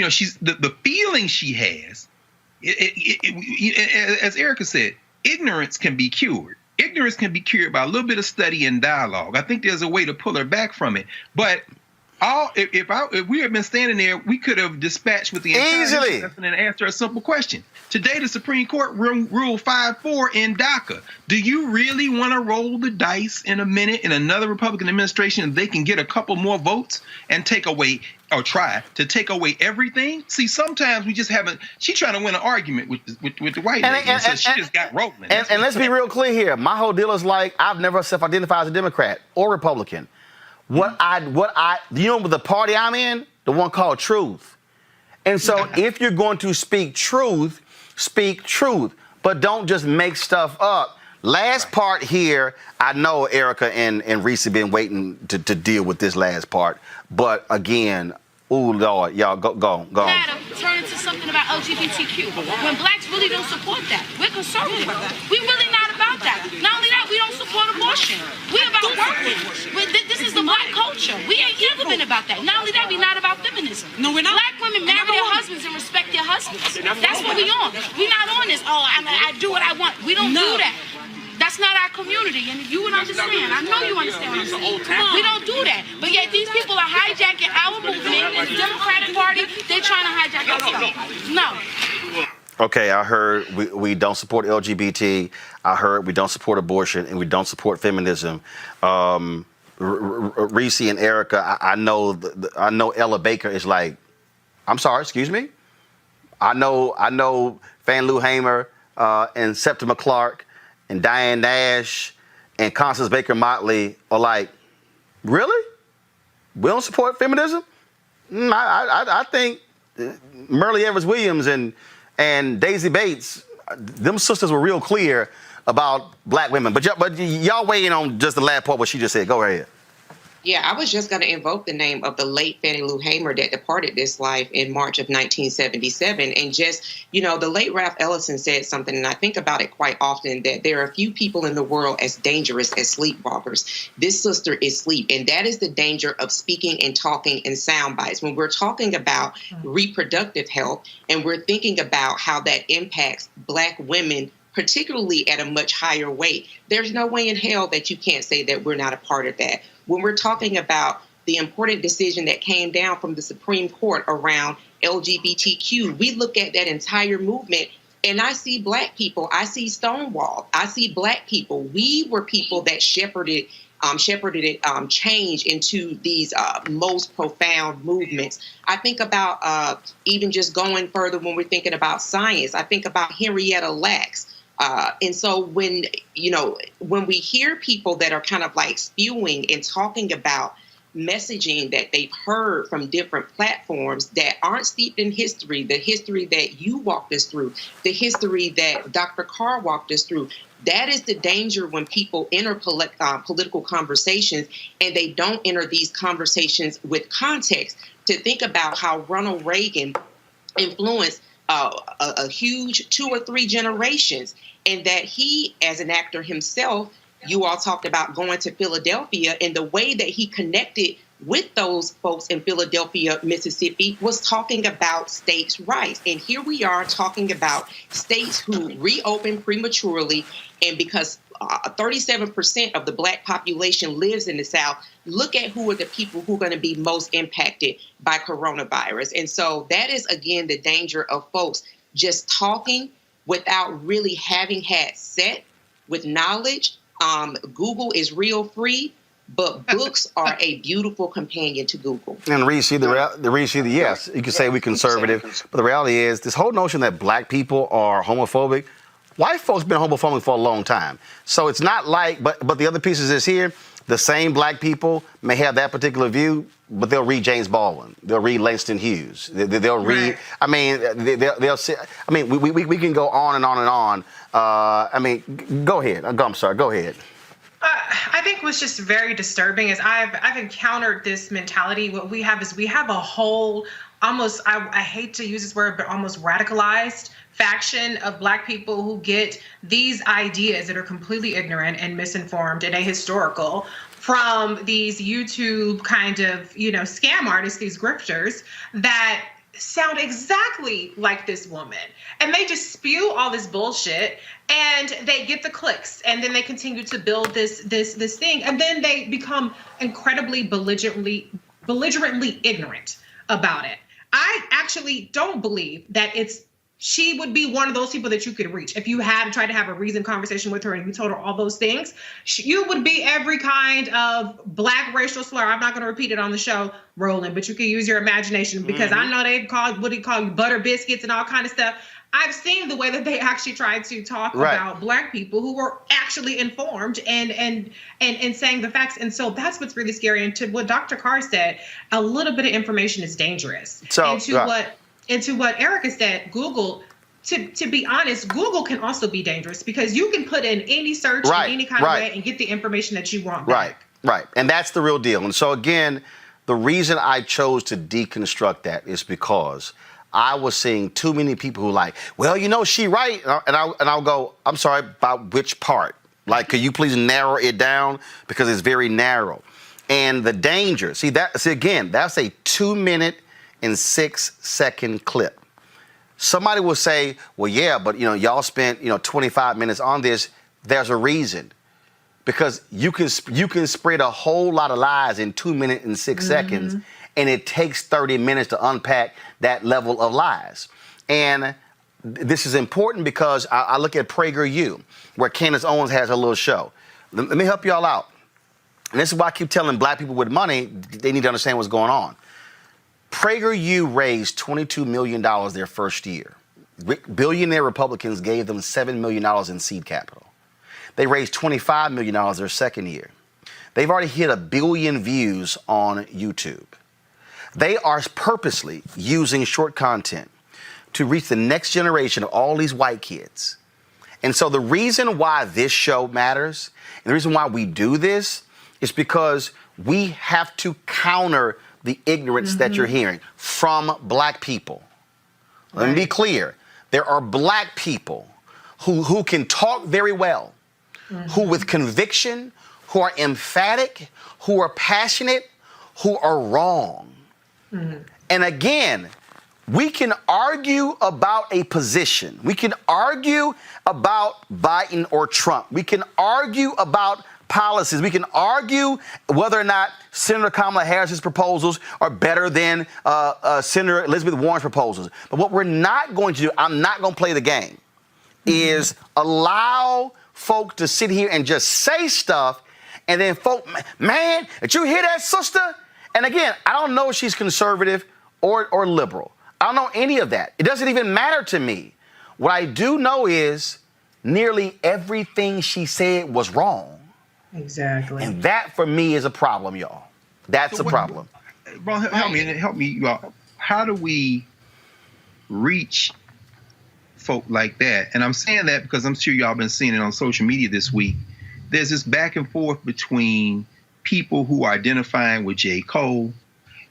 she's the feeling she has, as Erica said, ignorance can be cured. Ignorance can be cured by a little bit of study and dialogue. I think there's a way to pull her back from it. But if we had been standing there, we could have dispatched with the entire and asked her a simple question. Today, the Supreme Court ruled 5-4 in DACA. Do you really want to roll the dice in a minute in another Republican administration and they can get a couple more votes and take away or try to take away everything? See, sometimes we just haven't. She's trying to win an argument with the white lady, so she just got rolling. And let's be real clear here. My whole deal is like I've never self-identified as a Democrat or Republican. The party I'm in, the one called Truth. And so if you're going to speak truth, speak truth, but don't just make stuff up. Last part here, I know Erica and Reese have been waiting to deal with this last part, but again, ooh, Lord, y'all, go on. Turn into something about LGBTQ when blacks really don't support that. We're conservative. We're really not about that. Not only that, we don't support abortion. We're about working. This is the black culture. We ain't never been about that. Not only that, we're not about feminism. No, we're not. Black women marry their husbands and respect their husbands. That's what we on. We're not on this, I do what I want. We don't do that. That's not our community, and you would understand. I know you understand what I'm saying. We don't do that. But yet these people are hijacking our movement, the Democratic Party, they're trying to hijack our stuff. No. Okay, I heard we don't support LGBT. I heard we don't support abortion, and we don't support feminism. Reese and Erica, I know Ella Baker is like, I'm sorry, excuse me? I know Fan Lou Hamer and Septima Clark and Diane Nash and Constance Baker Motley are like, really? We don't support feminism? I think Merle Evers Williams and Daisy Bates, them sisters were real clear about black women. But y'all weigh in on just the last part what she just said. Go ahead. Yeah, I was just going to invoke the name of the late Fannie Lou Hamer that departed this life in March of 1977. And just, the late Ralph Ellison said something, and I think about it quite often, that there are few people in the world as dangerous as sleepwalkers. This sister is sleep, and that is the danger of speaking and talking in sound bites. When we're talking about reproductive health and we're thinking about how that impacts black women, particularly at a much higher weight, there's no way in hell that you can't say that we're not a part of that. When we're talking about the important decision that came down from the Supreme Court around LGBTQ, we look at that entire movement and I see black people, I see Stonewall, I see black people. We were people that shepherded change into these most profound movements. I think about even just going further when we're thinking about science. I think about Henrietta Lacks. And so when we hear people that are kind of like spewing and talking about messaging that they've heard from different platforms that aren't steeped in history, the history that you walked us through, the history that Dr. Carr walked us through, that is the danger when people enter political conversations and they don't enter these conversations with context to think about how Ronald Reagan influenced a huge 2 or 3 generations, and that he, as an actor himself, you all talked about going to Philadelphia, and the way that he connected with those folks in Philadelphia, Mississippi, was talking about states' rights. And here we are talking about states who reopened prematurely, and because 37% of the black population lives in the South, look at who are the people who are going to be most impacted by coronavirus. And so that is, again, the danger of folks just talking without really having had set with knowledge. Google is real free, but books are a beautiful companion to Google. And Reese, yes, you can say we're conservative, but the reality is this whole notion that black people are homophobic, white folks been homophobic for a long time. So it's not like, but the other pieces is here, the same black people may have that particular view, but they'll read James Baldwin. They'll read Langston Hughes. They'll read, I mean, they'll say, I mean, we can go on and on and on. I mean, go ahead. I'm sorry, go ahead. I think what's just very disturbing is I've encountered this mentality. What we have is we have a whole almost, I hate to use this word, but almost radicalized faction of black people who get these ideas that are completely ignorant and misinformed and ahistorical from these YouTube kind of, scam artists, these grifters that sound exactly like this woman. And they just spew all this bullshit and they get the clicks, and then they continue to build this thing, and then they become incredibly belligerently ignorant about it. I actually don't believe that she would be one of those people that you could reach. If you had tried to have a reasoned conversation with her and you told her all those things, you would be every kind of black racial slur. I'm not going to repeat it on the show, Roland, but you can use your imagination, because I know they call you butter biscuits and all kind of stuff. I've seen the way that they actually tried to talk about black people who were actually informed and saying the facts. And so that's what's really scary. And to what Dr. Carr said, a little bit of information is dangerous. So, and to what Erica said, Google, to be honest, Google can also be dangerous because you can put in any search in any kind of way and get the information that you want back. Right. And that's the real deal. And so again, the reason I chose to deconstruct that is because I was seeing too many people who like, well, you know, she right. And I'll go, I'm sorry, about which part? Like, could you please narrow it down? Because it's very narrow. And the danger, see again, that's a 2-minute and 6-second clip. Somebody will say, well, yeah, but, you know, y'all spent, 25 minutes on this. There's a reason. Because you can spread a whole lot of lies in 2 minutes and 6 seconds, and it takes 30 minutes to unpack that level of lies. And this is important because I look at PragerU, where Candace Owens has her little show. Let me help y'all out. And this is why I keep telling black people with money, they need to understand what's going on. PragerU raised $22 million their first year. Billionaire Republicans gave them $7 million in seed capital. They raised $25 million their second year. They've already hit 1 billion views on YouTube. They are purposely using short content to reach the next generation of all these white kids. And so the reason why this show matters, and the reason why we do this, is because we have to counter the ignorance that you're hearing from black people. Let me be clear. There are black people who can talk very well, who with conviction, who are emphatic, who are passionate, who are wrong. And again, we can argue about a position. We can argue about Biden or Trump. We can argue about policies. We can argue whether or not Senator Kamala Harris's proposals are better than Senator Elizabeth Warren's proposals. But what we're not going to do, I'm not going to play the game, is allow folk to sit here and just say stuff, and then folk, man, did you hear that, sister? And again, I don't know if she's conservative or liberal. I don't know any of that. It doesn't even matter to me. What I do know is nearly everything she said was wrong. Exactly. And that, for me, is a problem, y'all. That's a problem. Ron, help me, y'all. How do we reach folk like that? And I'm saying that because I'm sure y'all been seeing it on social media this week. There's this back and forth between people who are identifying with J. Cole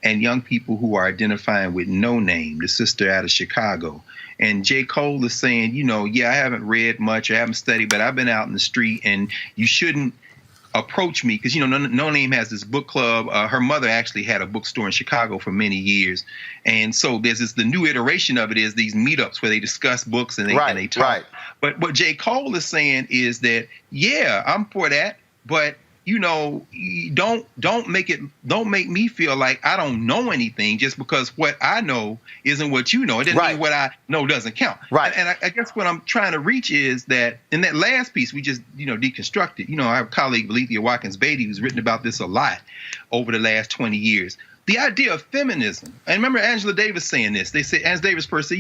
and young people who are identifying with No Name, the sister out of Chicago. And J. Cole is saying, I haven't read much, I haven't studied, but I've been out in the street, and you shouldn't approach me because, No Name has this book club. Her mother actually had a bookstore in Chicago for many years. And so the new iteration of it is these meetups where they discuss books and they talk. Right. But what J. Cole is saying is that, yeah, I'm for that, but don't make me feel like I don't know anything just because what I know isn't what you know. It doesn't mean what I know doesn't count. Right. And I guess what I'm trying to reach is that in that last piece we just deconstructed. I have a colleague, Valethia Watkins Beatty, who's written about this a lot over the last 20 years. The idea of feminism. I remember Angela Davis saying this. They said, Angela Davis person,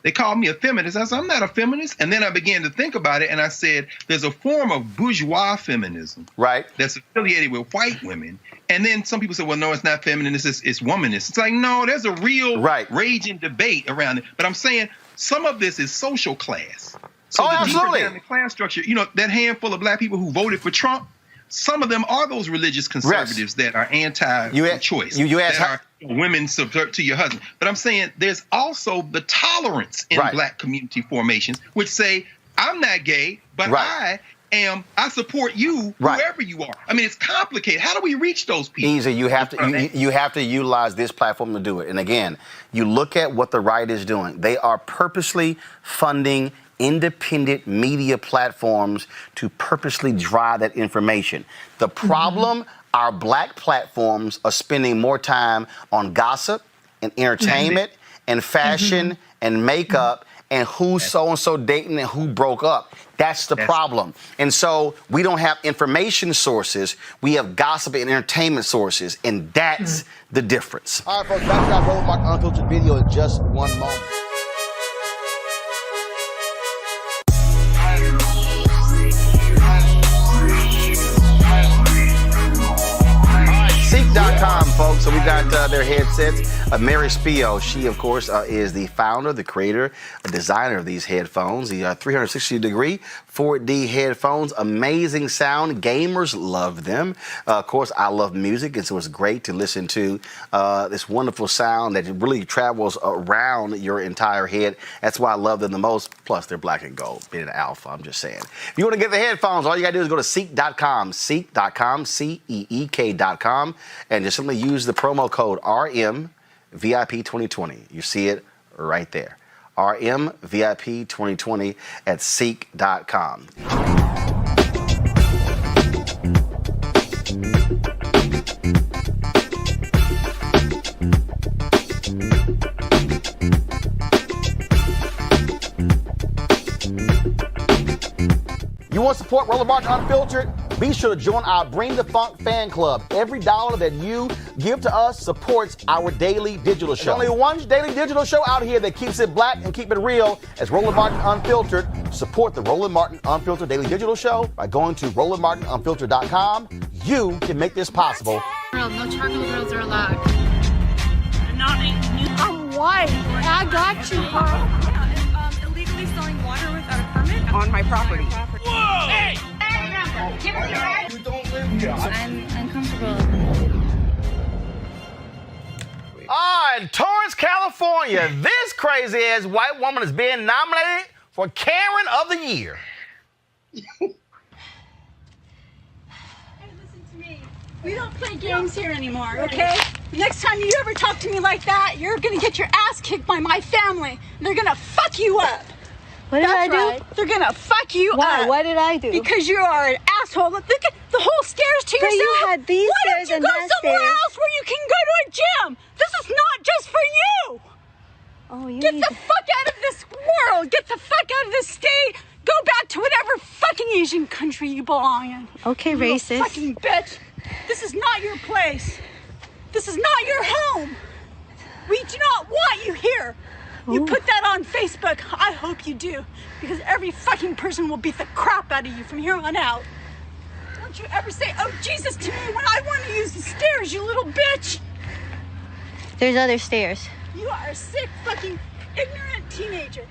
they called me a feminist. I said, I'm not a feminist. And then I began to think about it, and I said, there's a form of bourgeois feminism, that's affiliated with white women. And then some people say, well, no, it's not feminist, it's womanist. It's like, no, there's a real raging debate around it. But I'm saying some of this is social class. So deeper down the class structure, that handful of black people who voted for Trump, some of them are those religious conservatives that are anti-choice. You ask that are women subvert to your husband. But I'm saying there's also the tolerance in black community formations, which say, I'm not gay, but I support you, whoever you are. I mean, it's complicated. How do we reach those people? Easy. You have to utilize this platform to do it. And again, you look at what the right is doing. They are purposely funding independent media platforms to purposely drive that information. The problem, our black platforms are spending more time on gossip and entertainment and fashion and makeup and who's so-and-so dating and who broke up. That's the problem. And so we don't have information sources. We have gossip and entertainment sources, and that's the difference. All right, folks, back to our Roland Mark Unfiltered video in just one moment. Seek.com folks. So we got their headsets. Mary Spio, she, of course, is the founder, the creator, designer of these headphones. The 360-degree 4D headphones. Amazing sound. Gamers love them. Of course, I love music, and so it's great to listen to this wonderful sound that really travels around your entire head. That's why I love them the most. Plus, they're black and gold, being an alpha, I'm just saying. If you want to get the headphones, all you got to do is go to seek.com, seek.com, seek.com, and just simply use the promo code RMVIP2020. You see it right there. RMVIP2020 at seek.com. You want to support Roland Martin Unfiltered? Be sure to join our Bring the Funk fan club. Every dollar that you give to us supports our daily digital show. There's only one daily digital show out here that keeps it black and keep it real as Roland Martin Unfiltered. Support the Roland Martin Unfiltered daily digital show by going to RolandMartinUnfiltered.com. You can make this possible. Girl, no charcoal grills are allowed. I'm white. I got you, huh? Illegally selling water without a permit On my property. Whoa! Hey! Give me your badge. You don't live here. I'm uncomfortable. In Torrance, California, this crazy-ass white woman is being nominated for Karen of the Year. Hey, listen to me. We don't play games here anymore, okay? Next time you ever talk to me like that, you're gonna get your ass kicked by my family. They're gonna fuck you up. What did I do? Right. They're gonna fuck you Why? up. What did I do? Because you are an asshole. Look at the whole stairs to But yourself. you had these Why stairs don't and you go that somewhere stairs. else where you can go to a gym? This is not just for you. Oh, you Get need the fuck out of this world. Get the fuck out of this state. Go back to whatever fucking Asian country you belong in. Okay, You little racist. fucking bitch. This is not your place. This is not your home. We do not want you here. You put that on Facebook. I hope you do. Because every fucking person will beat the crap out of you from here on out. Don't you ever say, oh, Jesus, to me when I want to use the stairs, you little bitch. There's other stairs. You are a sick, fucking, ignorant teenager.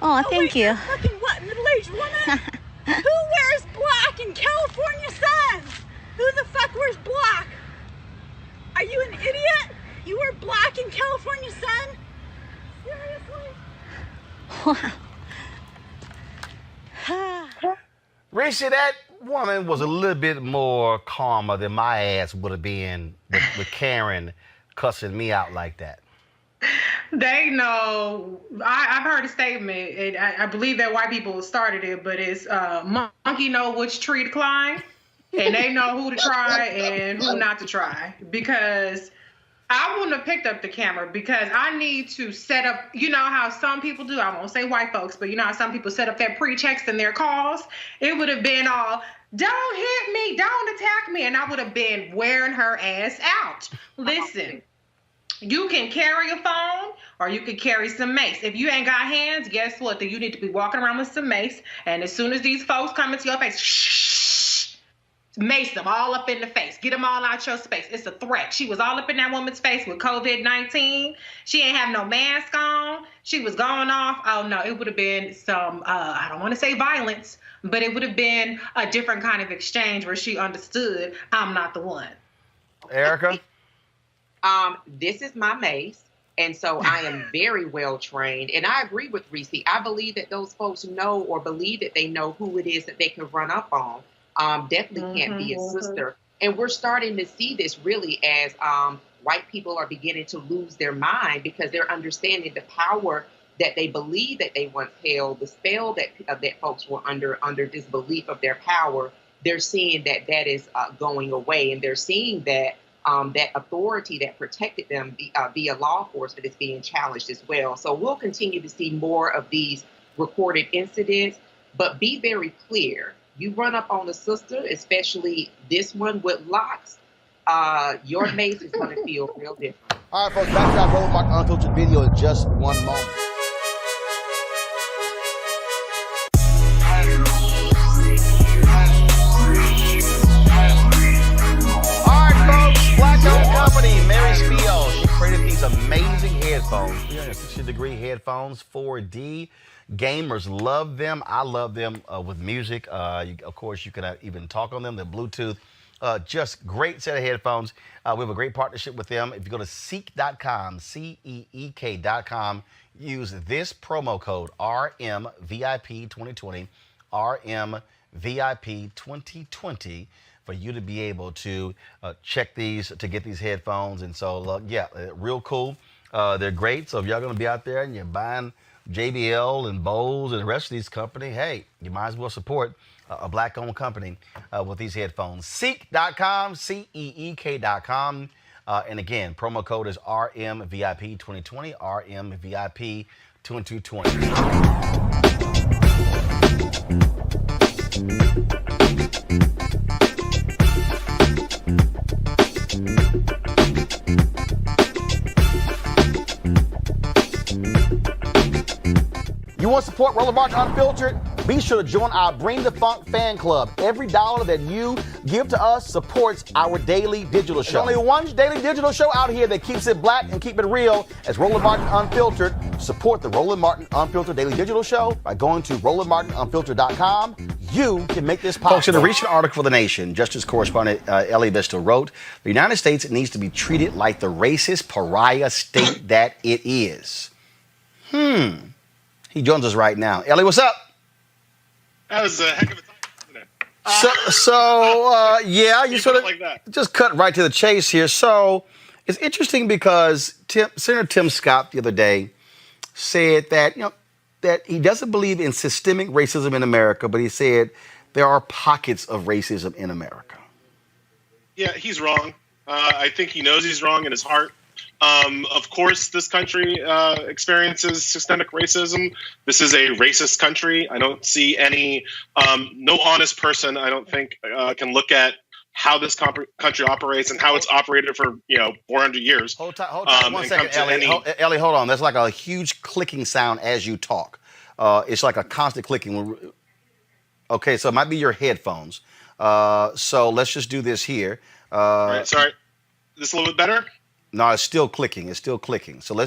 Oh, thank wait, you. you're fucking what, middle-aged woman? Who wears black in California sun? Who the fuck wears black? Are you an idiot? You wear black in California sun? Seriously? Risha, that woman was a little bit more calmer than my ass would have been with Karen cussing me out like that. They know. I've heard a statement, and I believe that white people started it, but it's monkey know which tree to climb, and they know who to try and who not to try. Because I wouldn't have picked up the camera because I need to set up, you know how some people do, I won't say white folks, but you know how some people set up their pre-checks and their calls? It would have been all, don't hit me, don't attack me, and I would have been wearing her ass out. Listen. You can carry a phone or you can carry some mace. If you ain't got hands, guess what? Then you need to be walking around with some mace. And as soon as these folks come into your face, shh, mace them all up in the face. Get them all out your space. It's a threat. She was all up in that woman's face with COVID-19. She ain't have no mask on. She was going off. Oh, no, it would have been some, I don't want to say violence, but it would have been a different kind of exchange where she understood I'm not the one. Erica? This is my mace, and so I am very well trained. And I agree with Reese. I believe that those folks know or believe that they know who it is that they can run up on. Definitely can't be a sister. And we're starting to see this really as white people are beginning to lose their mind because they're understanding the power that they believe that they once held, the spell that folks were under disbelief of their power. They're seeing that is going away, and they're seeing that that authority that protected them via law enforcement is being challenged as well. So we'll continue to see more of these recorded incidents, but be very clear. You run up on a sister, especially this one with locks, your mace is going to feel real different. All right, folks, back to our Roland Martin Unfiltered video in just one moment. Company 360-degree headphones, 4D. Gamers love them. I love them with music. Of course, you can even talk on them. They're Bluetooth. Just great set of headphones. We have a great partnership with them. If you go to seek.com, seek.com, use this promo code RMVIP2020, RMVIP2020, for you to be able to check these, to get these headphones. And so, yeah, real cool. They're great. So if y'all going to be out there and you're buying JBL and Bose and the rest of these companies, hey, you might as well support a black-owned company with these headphones. Seek.com, seek.com. And again, promo code is RMVIP2020, RMVIP2020. You want to support Roland Martin Unfiltered? Be sure to join our Bring the Funk fan club. Every dollar that you give to us supports our daily digital show. There's only one daily digital show out here that keeps it black and keep it real as Roland Martin Unfiltered. Support the Roland Martin Unfiltered daily digital show by going to RolandMartinUnfiltered.com. You can make this possible. Folks, in a recent article for The Nation, Justice Correspondent Ellie Vista wrote, the United States needs to be treated like the racist pariah state that it is. He joins us right now. Ellie, what's up? That was a heck of a time, wasn't it? Yeah, you sort of like that. Just cut right to the chase here. So it's interesting because Senator Tim Scott the other day said that, that he doesn't believe in systemic racism in America, but he said there are pockets of racism in America. Yeah, he's wrong. I think he knows he's wrong in his heart. Of course, this country experiences systemic racism. This is a racist country. I don't see no honest person, I don't think, can look at how this country operates and how it's operated for 400 years. Hold on 1 second, Ellie. Ellie, hold on. There's like a huge clicking sound as you talk. It's like a constant clicking. Okay, so it might be your headphones. So let's just do this here. All right, sorry. This a little bit better? No, it's still clicking. It's still clicking. So all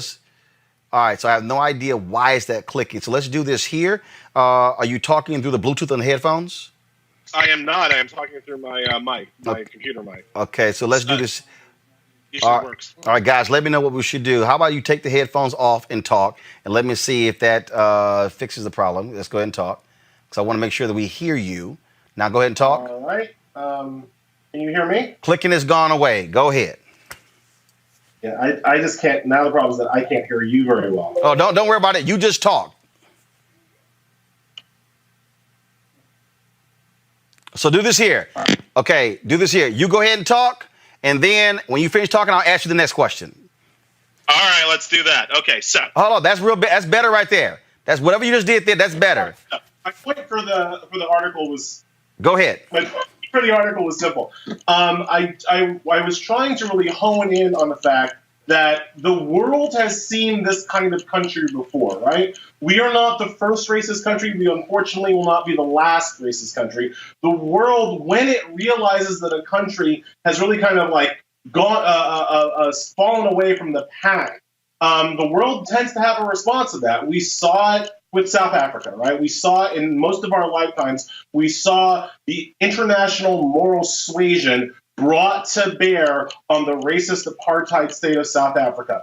right, so I have no idea why is that clicking. So let's do this here. Are you talking through the Bluetooth on the headphones? I am not. I am talking through my mic, my computer mic. Okay, so let's do this. Usually works. All right, guys, let me know what we should do. How about you take the headphones off and talk, and let me see if that fixes the problem. Let's go ahead and talk, because I want to make sure that we hear you. Now go ahead and talk. All right. Can you hear me? Clicking has gone away. Go ahead. Yeah, I just can't. Now the problem is that I can't hear you very well. Oh, don't worry about it. You just talk. So do this here. Okay, do this here. You go ahead and talk, and then when you finish talking, I'll ask you the next question. All right, let's do that. Okay, so. Hold on, that's that's better right there. That's whatever you just did there. That's better. My point for the article was. Go ahead. For the article was simple. I was trying to really hone in on the fact that the world has seen this kind of country before, right? We are not the first racist country. We unfortunately will not be the last racist country. The world, when it realizes that a country has really kind of like gone, fallen away from the pack, the world tends to have a response to that. We saw it with South Africa, right? We saw it in most of our lifetimes. We saw the international moral suasion brought to bear on the racist apartheid state of South Africa.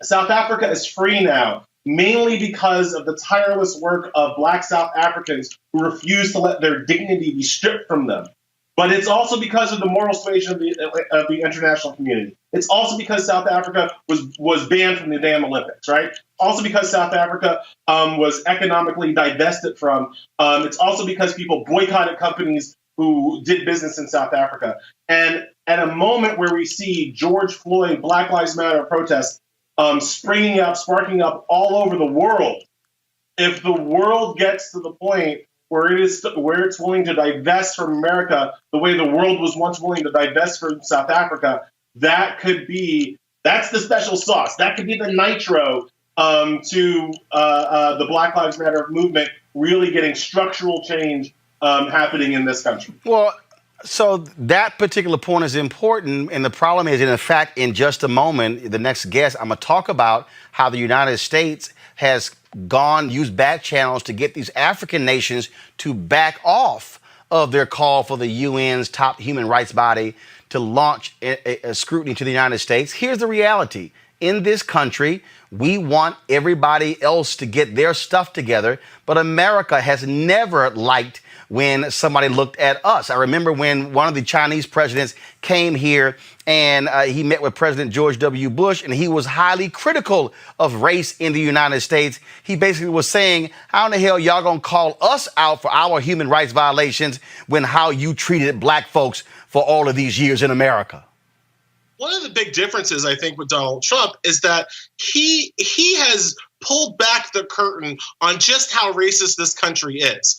South Africa is free now, mainly because of the tireless work of Black South Africans who refuse to let their dignity be stripped from them. But it's also because of the moral suasion of the international community. It's also because South Africa was banned from the damn Olympics, right? Also because South Africa was economically divested from. It's also because people boycotted companies who did business in South Africa. And at a moment where we see George Floyd, Black Lives Matter protests springing up, sparking up all over the world, if the world gets to the point where it's willing to divest from America the way the world was once willing to divest from South Africa, that's the special sauce. That could be the nitro to the Black Lives Matter movement really getting structural change happening in this country. Well, So that particular point is important, and the problem is, in fact, in just a moment, the next guest, I'm going to talk about how the United States has used back channels to get these African nations to back off of their call for the UN's top human rights body to launch a scrutiny to the United States. Here's the reality. In this country, we want everybody else to get their stuff together, but America has never liked when somebody looked at us. I remember when one of the Chinese presidents came here and he met with President George W. Bush, and he was highly critical of race in the United States. He basically was saying, how in the hell y'all gonna call us out for our human rights violations when how you treated black folks for all of these years in America? One of the big differences, I think, with Donald Trump is that he has pulled back the curtain on just how racist this country is.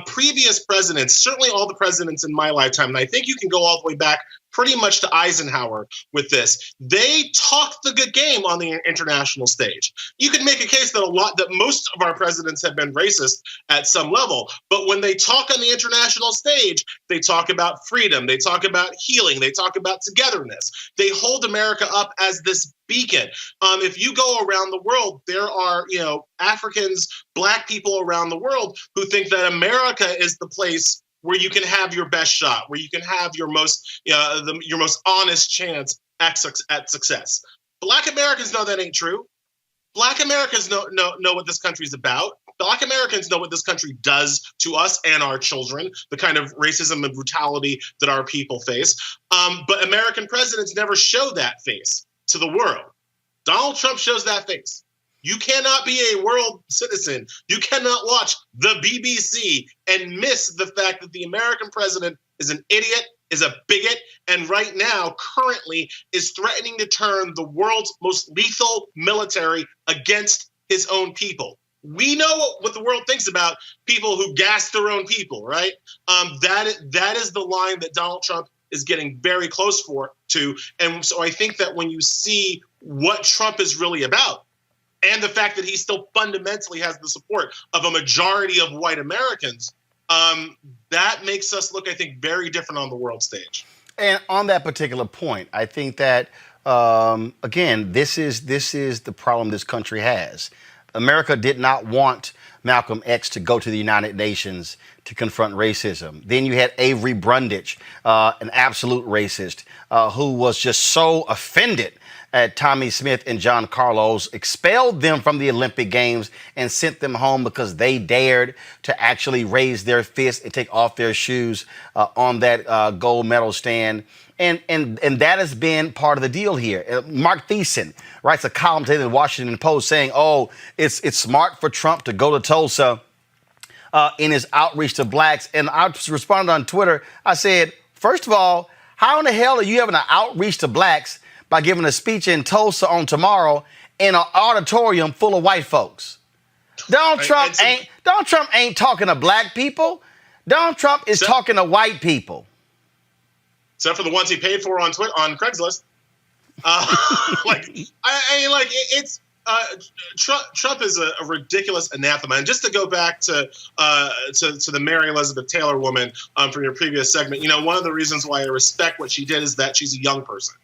Previous presidents, certainly all the presidents in my lifetime, and I think you can go all the way back pretty much to Eisenhower with this. They talked the good game on the international stage. You could make a case that most of our presidents have been racist at some level, but when they talk on the international stage, they talk about freedom, they talk about healing, they talk about togetherness. They hold America up as this beacon. If you go around the world, there are, Africans, black people around the world who think that America is the place where you can have your best shot, where you can have your most honest chance at success. Black Americans know that ain't true. Black Americans know what this country's about. Black Americans know what this country does to us and our children, the kind of racism and brutality that our people face. But American presidents never show that face to the world. Donald Trump shows that face. You cannot be a world citizen. You cannot watch the BBC and miss the fact that the American president is an idiot, is a bigot, and right now, currently, is threatening to turn the world's most lethal military against his own people. We know what the world thinks about people who gas their own people, right? That is the line that Donald Trump is getting very close to. And so I think that when you see what Trump is really about, and the fact that he still fundamentally has the support of a majority of white Americans, that makes us look, I think, very different on the world stage. And on that particular point, I think that, again, this is the problem this country has. America did not want Malcolm X to go to the United Nations to confront racism. Then you had Avery Brundage, an absolute racist, who was just so offended at Tommy Smith and John Carlos, expelled them from the Olympic Games and sent them home because they dared to actually raise their fist and take off their shoes on that gold medal stand. And that has been part of the deal here. Mark Thiessen writes a column today in the Washington Post saying, it's smart for Trump to go to Tulsa in his outreach to blacks. And I responded on Twitter. I said, first of all, how in the hell are you having an outreach to blacks by giving a speech in Tulsa on tomorrow in an auditorium full of white folks? Donald Trump ain't talking to black people. Donald Trump is talking to white people. Except for the ones he paid for on Craigslist. Trump is a ridiculous anathema. And just to go back to the Mary Elizabeth Taylor woman from your previous segment, one of the reasons why I respect what she did is that she's a young person.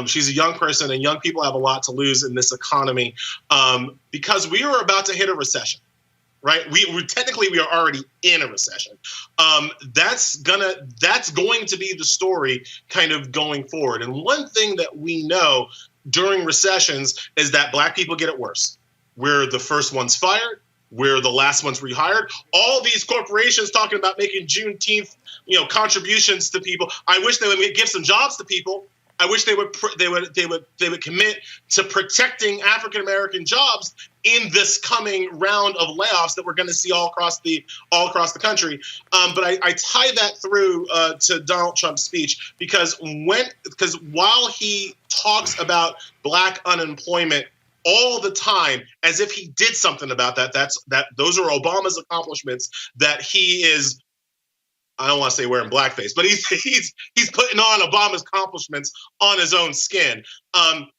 She's a young person, and young people have a lot to lose in this economy because we are about to hit a recession. Right, we are already in a recession. That's going to be the story kind of going forward. And one thing that we know during recessions is that black people get it worse. We're the first ones fired. We're the last ones rehired. All these corporations talking about making Juneteenth, contributions to people. I wish they would give some jobs to people. I wish they would commit to protecting African American jobs in this coming round of layoffs that we're going to see all across the country. But I tie that through to Donald Trump's speech because while he talks about black unemployment all the time as if he did something about that, those are Obama's accomplishments that he is I don't want to say wearing blackface, but he's putting on Obama's accomplishments on his own skin.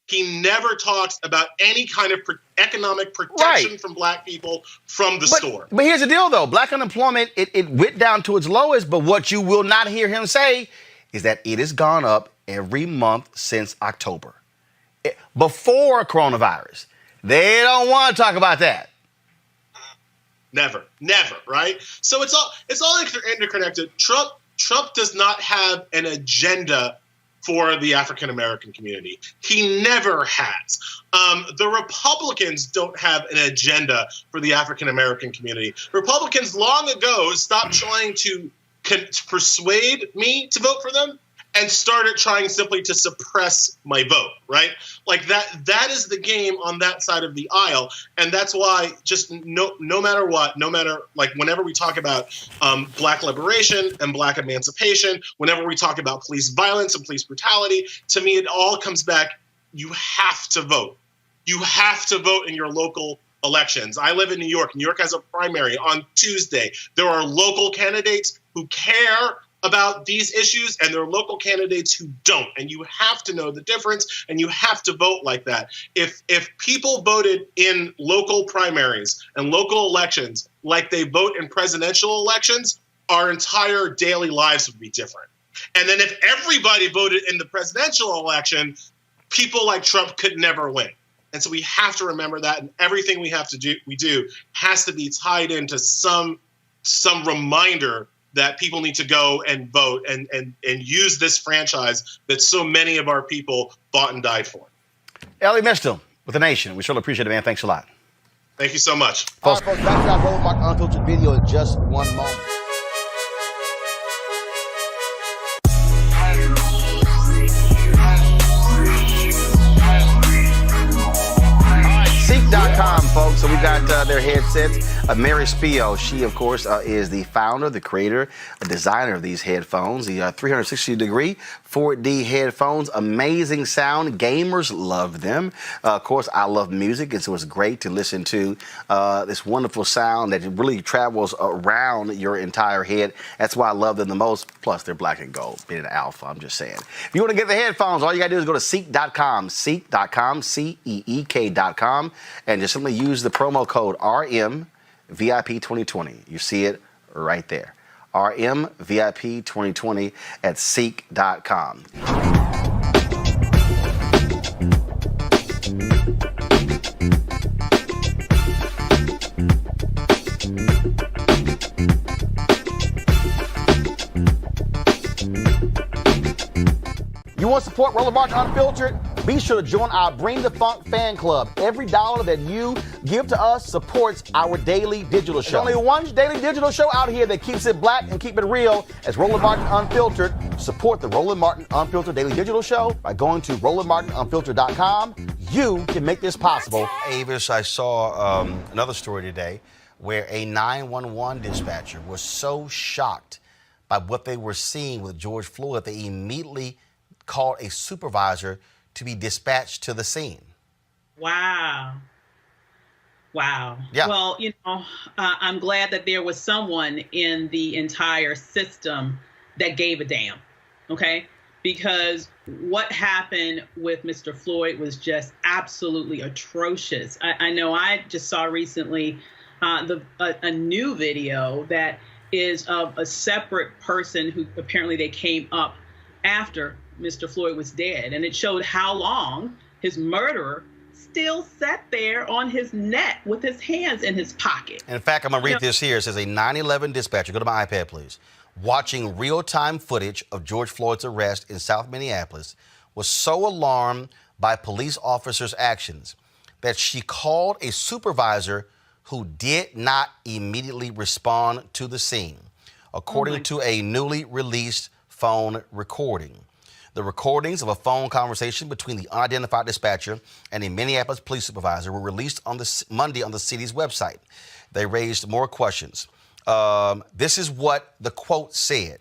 He never talks about any kind of economic protection from black people from the store. But here's the deal, though. Black unemployment, it went down to its lowest, but what you will not hear him say is that it has gone up every month since October. Before coronavirus. They don't want to talk about that. Never, right? So it's all interconnected. Trump does not have an agenda for the African American community. He never has. The Republicans don't have an agenda for the African American community. Republicans long ago stopped trying to persuade me to vote for them and started trying simply to suppress my vote, right? Like that is the game on that side of the aisle. And that's why just no matter what, like whenever we talk about black liberation and black emancipation, whenever we talk about police violence and police brutality, to me, it all comes back, you have to vote. You have to vote in your local elections. I live in New York. New York has a primary on Tuesday. There are local candidates who care about these issues, and there are local candidates who don't. And you have to know the difference, and you have to vote like that. If people voted in local primaries and local elections like they vote in presidential elections, our entire daily lives would be different. And then if everybody voted in the presidential election, people like Trump could never win. And so we have to remember that, and everything we do has to be tied into some reminder that people need to go and vote and use this franchise that so many of our people fought and died for. Ellie Mistel with The Nation. We sure appreciate it, man. Thanks a lot. Thank you so much. All right, folks, back to our Roland Martin Unfiltered video in just one moment. Seek.com, folks. So we got their headsets. Mary Spio, she, of course, is the founder, the creator, designer of these headphones. The 360-degree 4D headphones. Amazing sound. Gamers love them. Of course, I love music, and so it's great to listen to this wonderful sound that really travels around your entire head. That's why I love them the most. Plus, they're black and gold, being an alpha, I'm just saying. If you want to get the headphones, all you got to do is go to Seek.com, Seek.com, Seek.com, and just simply use the promo code RMVIP2020. You see it right there. RMVIP2020 at Seek.com. You want to support Roland Martin Unfiltered? Be sure to join our Bring the Funk fan club. Every dollar that you give to us supports our daily digital show. There's only one daily digital show out here that keeps it black and keep it real. As Roland Martin Unfiltered. Support the Roland Martin Unfiltered daily digital show by going to RolandMartinUnfiltered.com. You can make this possible. Avis, I saw another story today where a 911 dispatcher was so shocked by what they were seeing with George Floyd, they immediately called a supervisor to be dispatched to the scene. Wow. Yeah. Well, I'm glad that there was someone in the entire system that gave a damn, okay? Because what happened with Mr. Floyd was just absolutely atrocious. I know I just saw recently a new video that is of a separate person who apparently they came up after Mr. Floyd was dead, and it showed how long his murderer still sat there on his neck with his hands in his pocket. And in fact, I'm going to read this here. It says a 9/11 dispatcher, go to my iPad, please, watching real-time footage of George Floyd's arrest in South Minneapolis was so alarmed by police officers' actions that she called a supervisor who did not immediately respond to the scene, according to a newly released phone recording. The recordings of a phone conversation between the unidentified dispatcher and a Minneapolis police supervisor were released on Monday on the city's website. They raised more questions. This is what the quote said.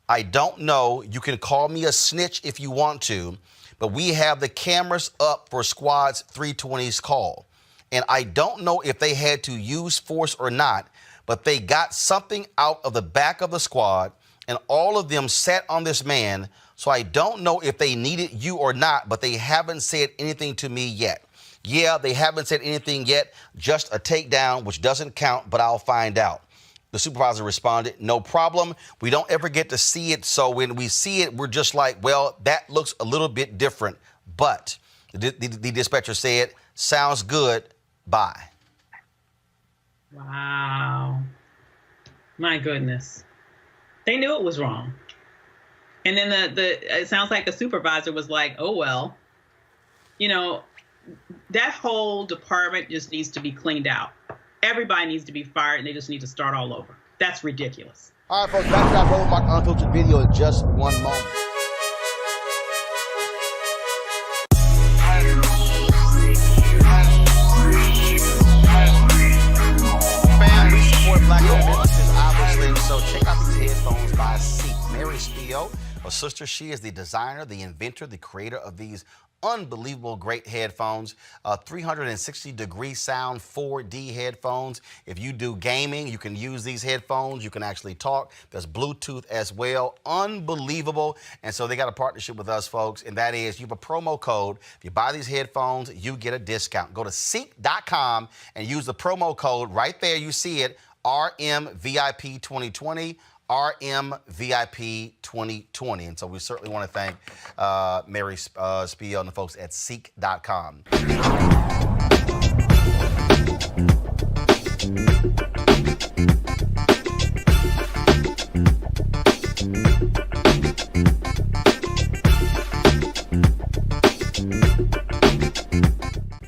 "I don't know. You can call me a snitch if you want to, but we have the cameras up for Squad's 320's call. And I don't know if they had to use force or not, but they got something out of the back of the squad and all of them sat on this man. So I don't know if they needed you or not, but they haven't said anything to me yet. Yeah, they haven't said anything yet, just a takedown, which doesn't count, but I'll find out. The supervisor responded, no problem. We don't ever get to see it. So when we see it, we're just like, well, that looks a little bit different. But the dispatcher said, sounds good. Bye. Wow. My goodness. They knew it was wrong. And then it sounds like the supervisor was like, oh, well, you know, that whole department just needs to be cleaned out. Everybody needs to be fired, and they just need to start all over. That's ridiculous. All right, folks, back to that Roland Martin Unfiltered video in just one moment. Fam, we support Black-owned businesses, obviously, so check out these headphones by Seek. Mary Spiel, her sister, she is the designer, the inventor, the creator of these unbelievable great headphones, 360-degree sound 4D headphones. If you do gaming, you can use these headphones. You can actually talk. There's Bluetooth as well. Unbelievable. And so they got a partnership with us, folks, and that is you have a promo code. If you buy these headphones, you get a discount. Go to Seek.com and use the promo code right there. You see it, RMVIP 2020. RMVIP 2020. And so we certainly want to thank Mary Spiel and the folks at Seek.com.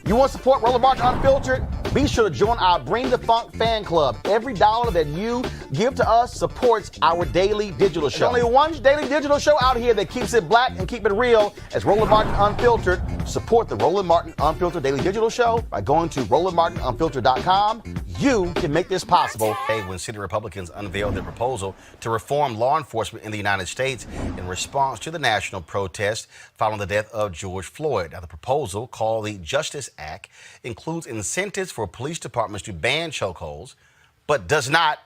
You want to support Roland Martin Unfiltered? Be sure to join our Bring the Funk fan club. Every dollar that you give to us supports our daily digital show. There's only one daily digital show out here that keeps it black and keep it real as Roland Martin Unfiltered. Support the Roland Martin Unfiltered daily digital show by going to RolandMartinUnfiltered.com. You can make this possible. When city Republicans unveiled their proposal to reform law enforcement in the United States in response to the national protest following the death of George Floyd. Now, the proposal, called the Justice Act, includes incentives for police departments to ban chokeholds, but does not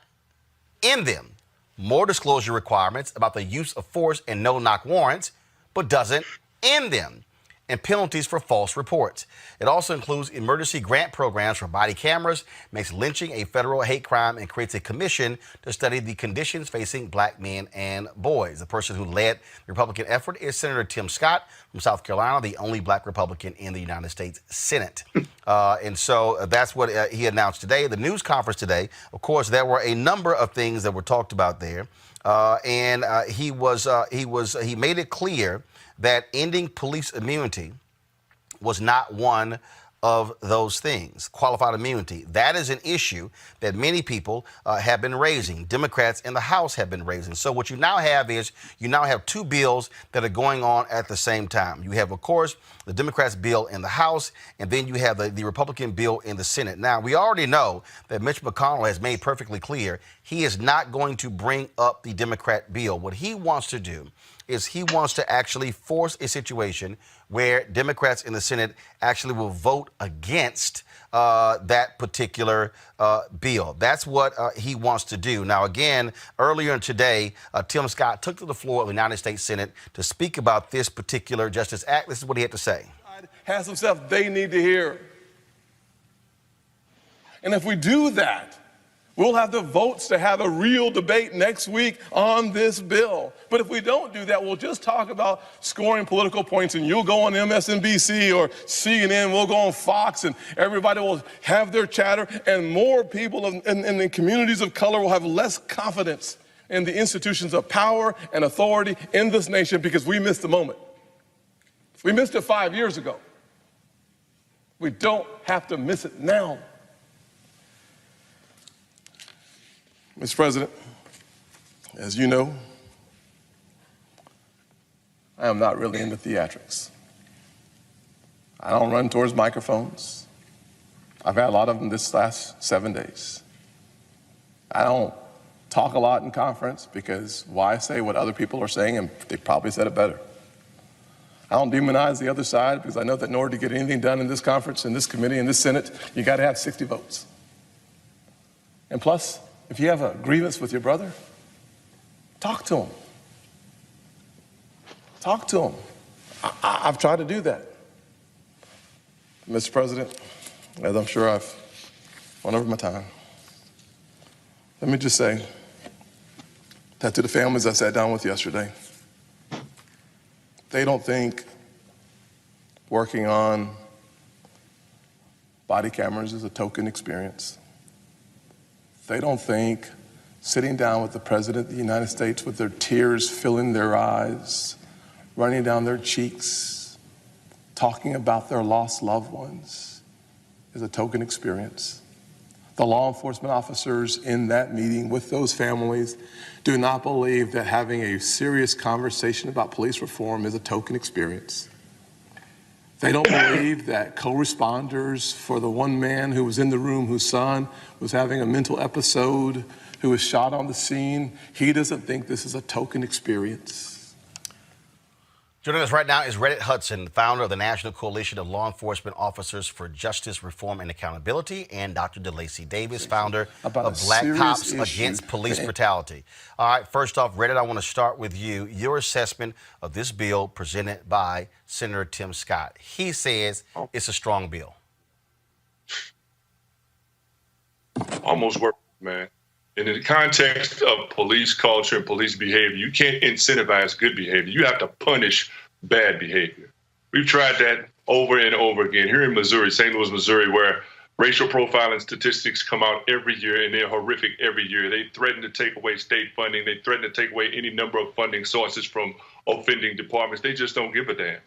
end them. More disclosure requirements about the use of force and no-knock warrants, but doesn't end them. And penalties for false reports. It also includes emergency grant programs for body cameras, makes lynching a federal hate crime, and creates a commission to study the conditions facing black men and boys. The person who led the Republican effort is Senator Tim Scott from South Carolina, the only black Republican in the United States Senate. And so that's what he announced today. The news conference today, of course, there were a number of things that were talked about there. He made it clear that ending police immunity was not one of those things. Qualified immunity, that is an issue that many people have been raising. Democrats in the House have been raising. So what you now have is two bills that are going on at the same time. You have, of course, the Democrats' bill in the House, and then you have the Republican bill in the Senate. Now, we already know that Mitch McConnell has made perfectly clear he is not going to bring up the Democrat bill. What he wants to do is he wants to actually force a situation where Democrats in the Senate actually will vote against that particular bill. That's what he wants to do. Now, again, earlier today, Tim Scott took to the floor of the United States Senate to speak about this particular Justice Act. This is what he had to say. Has some stuff they need to hear. And if we do that, we'll have the votes to have a real debate next week on this bill. But if we don't do that, we'll just talk about scoring political points, and you'll go on MSNBC or CNN, we'll go on Fox, and everybody will have their chatter, and more people in the communities of color will have less confidence in the institutions of power and authority in this nation because we missed the moment. We missed it 5 years ago. We don't have to miss it now. Mr. President, as you know, I am not really into theatrics. I don't run towards microphones. I've had a lot of them this last 7 days. I don't talk a lot in conference because why say what other people are saying, and they probably said it better. I don't demonize the other side because I know that in order to get anything done in this conference, in this committee, in this Senate, you got to have 60 votes. And plus, if you have a grievance with your brother, Talk to them. Talk to them. I've tried to do that. Mr. President, as I'm sure I've run over my time, let me just say that to the families I sat down with yesterday, they don't think working on body cameras is a token experience. They don't think sitting down with the President of the United States with their tears filling their eyes, running down their cheeks, talking about their lost loved ones is a token experience. The law enforcement officers in that meeting with those families do not believe that having a serious conversation about police reform is a token experience. They don't believe that co-responders for the one man who was in the room whose son was having a mental episode, who was shot on the scene, he doesn't think this is a token experience. Joining us right now is Reddit Hudson, founder of the National Coalition of Law Enforcement Officers for Justice, Reform, and Accountability, and Dr. DeLacy Davis, founder of Black Cops Against Police Brutality. All right, first off, Reddit, I want to start with you. Your assessment of this bill presented by Senator Tim Scott. He says it's a strong bill. Almost worked, man. And in the context of police culture and police behavior, you can't incentivize good behavior. You have to punish bad behavior. We've tried that over and over again. Here in Missouri, St. Louis, Missouri, where racial profiling statistics come out every year, and they're horrific every year. They threaten to take away state funding. They threaten to take away any number of funding sources from offending departments. They just don't give a damn.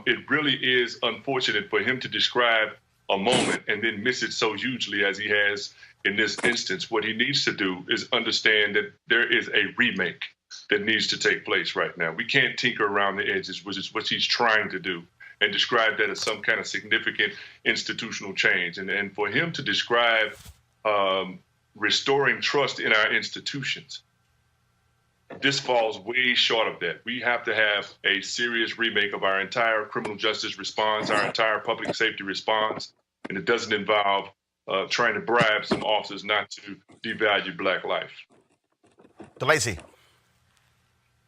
It really is unfortunate for him to describe a moment and then miss it so hugely as he has in this instance. What he needs to do is understand that there is a remake that needs to take place right now. We can't tinker around the edges, which is what he's trying to do, and describe that as some kind of significant institutional change. And for him to describe restoring trust in our institutions, this falls way short of that. We have to have a serious remake of our entire criminal justice response, our entire public safety response, and it doesn't involve trying to bribe some officers not to devalue Black life. DeLacy.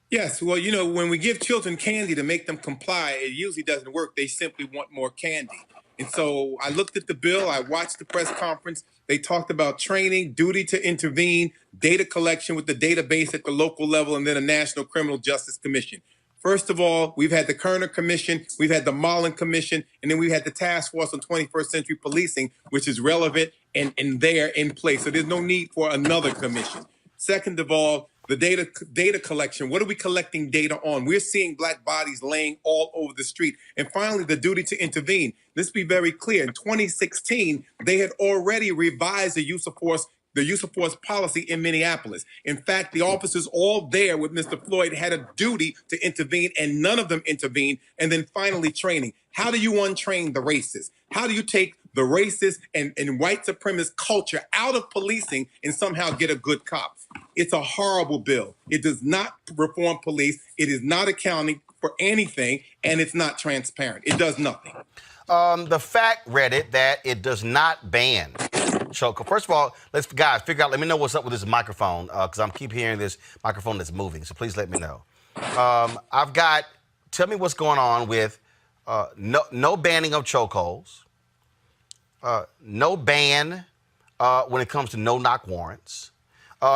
Yes, well, you know, when we give children candy to make them comply, it usually doesn't work. They simply want more candy. And so I looked at the bill, I watched the press conference. They talked about training, duty to intervene, data collection with the database at the local level, and then a National Criminal Justice Commission. First of all, we've had the Kerner Commission, we've had the Mullen Commission, and then we had the Task Force on 21st Century Policing, which is relevant and there in place. So there's no need for another commission. Second of all, the data collection. What are we collecting data on? We're seeing Black bodies laying all over the street. And finally, the duty to intervene. Let's be very clear. In 2016, they had already revised the use of force policy in Minneapolis. In fact, the officers all there with Mr. Floyd had a duty to intervene, and none of them intervened. And then finally, training. How do you untrain the racists? How do you take the racist and white supremacist culture out of policing and somehow get a good cop? It's a horrible bill. It does not reform police. It is not accounting for anything, and it's not transparent. It does nothing. The fact, Reddit, that it does not ban chokehold. First of all, let's guys figure out. Let me know what's up with this microphone because I'm keep hearing this microphone that's moving. So please let me know. Tell me what's going on with no banning of chokeholds, no ban when it comes to no-knock warrants.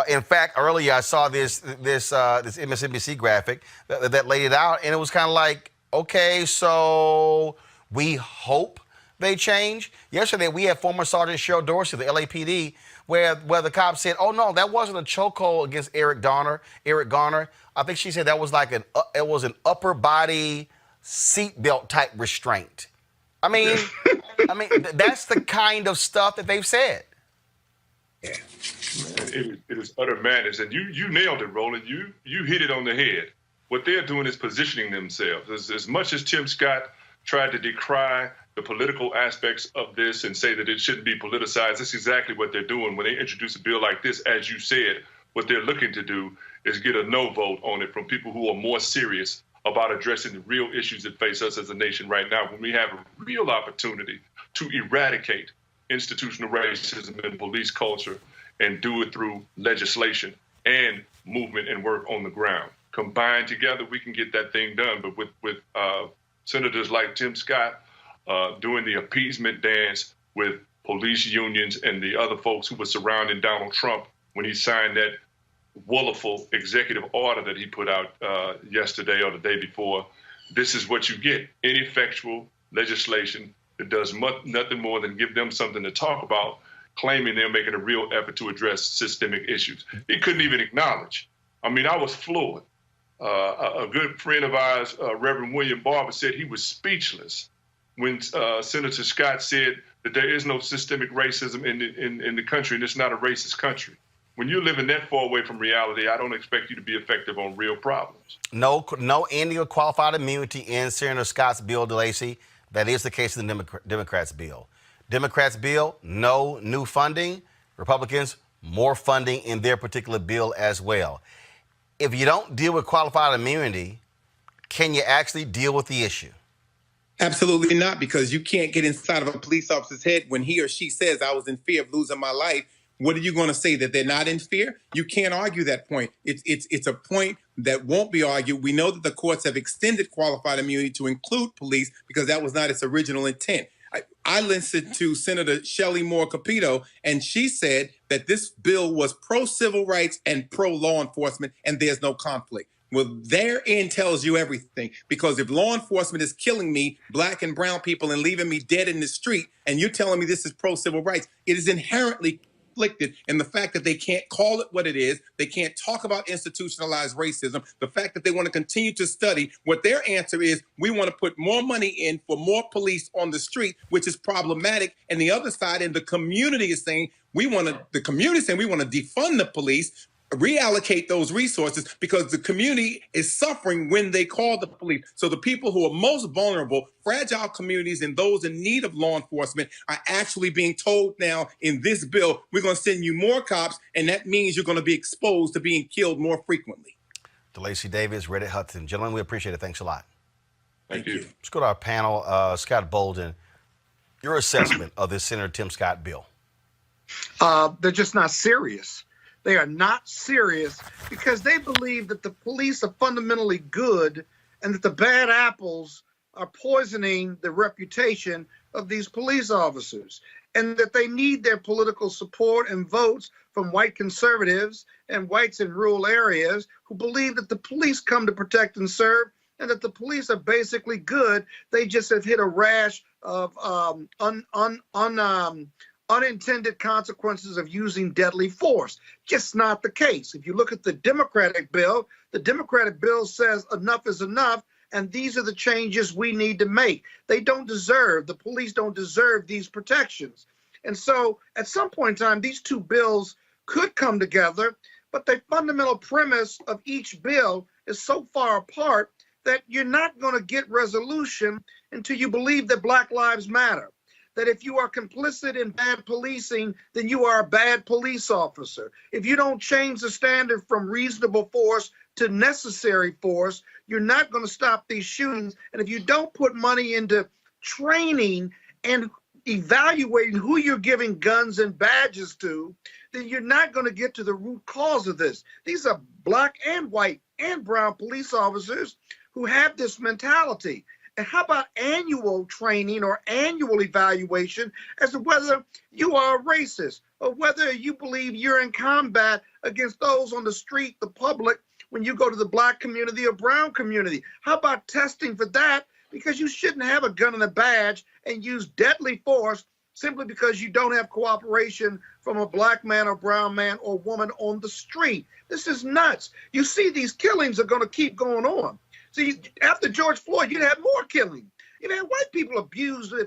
In fact, earlier I saw this MSNBC graphic that laid it out, and it was kind of like, okay, so we hope they change. Yesterday, we had former Sergeant Cheryl Dorsey, the LAPD, where the cop said, "Oh no, that wasn't a chokehold against Eric Garner. I think she said that was like it was an upper body seatbelt type restraint." I mean, that's the kind of stuff that they've said. Yeah. It is utter madness, and you nailed it, Roland. You hit it on the head. What they're doing is positioning themselves. As much as Tim Scott tried to decry the political aspects of this and say that it shouldn't be politicized, that's exactly what they're doing. When they introduce a bill like this, as you said, what they're looking to do is get a no vote on it from people who are more serious about addressing the real issues that face us as a nation right now, when we have a real opportunity to eradicate institutional racism and police culture and do it through legislation and movement and work on the ground. Combined together, we can get that thing done. But with senators like Tim Scott doing the appeasement dance with police unions and the other folks who were surrounding Donald Trump when he signed that wonderful executive order that he put out yesterday or the day before, this is what you get. Ineffectual legislation that does nothing more than give them something to talk about, claiming they're making a real effort to address systemic issues. He couldn't even acknowledge. I mean, I was floored. A good friend of ours, Reverend William Barber, said he was speechless when Senator Scott said that there is no systemic racism in the country, and it's not a racist country. When you're living that far away from reality, I don't expect you to be effective on real problems. No ending of qualified immunity in Senator Scott's bill, DeLacy. That is the case in the Democrats' bill. Democrats' bill, no new funding. Republicans, more funding in their particular bill as well. If you don't deal with qualified immunity, can you actually deal with the issue? Absolutely not, because you can't get inside of a police officer's head when he or she says, I was in fear of losing my life. What are you going to say, that they're not in fear? You can't argue that point. It's a point that won't be argued. We know that the courts have extended qualified immunity to include police because that was not its original intent. I listened to Senator Shelley Moore Capito, and she said that this bill was pro-civil rights and pro-law enforcement, and there's no conflict. Well, therein tells you everything, because if law enforcement is killing me, black and brown people, and leaving me dead in the street, and you're telling me this is pro-civil rights, it is inherently conflicted in the fact that they can't call it what it is. They can't talk about institutionalized racism. The fact that they want to continue to study what their answer is, we want to put more money in for more police on the street, which is problematic. And the other side, and the community is saying, we want to defund the police, reallocate those resources, because the community is suffering when they call the police. So the people who are most vulnerable, fragile communities, and those in need of law enforcement are actually being told now in this bill, we're going to send you more cops, and that means you're going to be exposed to being killed more frequently. DeLacy Davis, Reddit Hudson. Gentlemen, we appreciate it. Thanks a lot. Thank you. Let's go to our panel. Scott Bolden, your assessment of this Senator Tim Scott bill. They're just not serious. They are not serious because they believe that the police are fundamentally good and that the bad apples are poisoning the reputation of these police officers, and that they need their political support and votes from white conservatives and whites in rural areas who believe that the police come to protect and serve, and that the police are basically good. They just have hit a rash of unintended consequences of using deadly force. Just not the case. If you look at the Democratic bill says enough is enough, and these are the changes we need to make. The police don't deserve these protections. And so at some point in time, these two bills could come together, but the fundamental premise of each bill is so far apart that you're not going to get resolution until you believe that Black Lives Matter. That if you are complicit in bad policing, then you are a bad police officer. If you don't change the standard from reasonable force to necessary force, you're not going to stop these shootings. And if you don't put money into training and evaluating who you're giving guns and badges to, then you're not going to get to the root cause of this. These are black and white and brown police officers who have this mentality. And how about annual training or annual evaluation as to whether you are a racist or whether you believe you're in combat against those on the street, the public, when you go to the black community or brown community? How about testing for that? Because you shouldn't have a gun and a badge and use deadly force simply because you don't have cooperation from a black man or brown man or woman on the street. This is nuts. You see, these killings are going to keep going on. See, after George Floyd, you'd have more killing. You've had white people abused as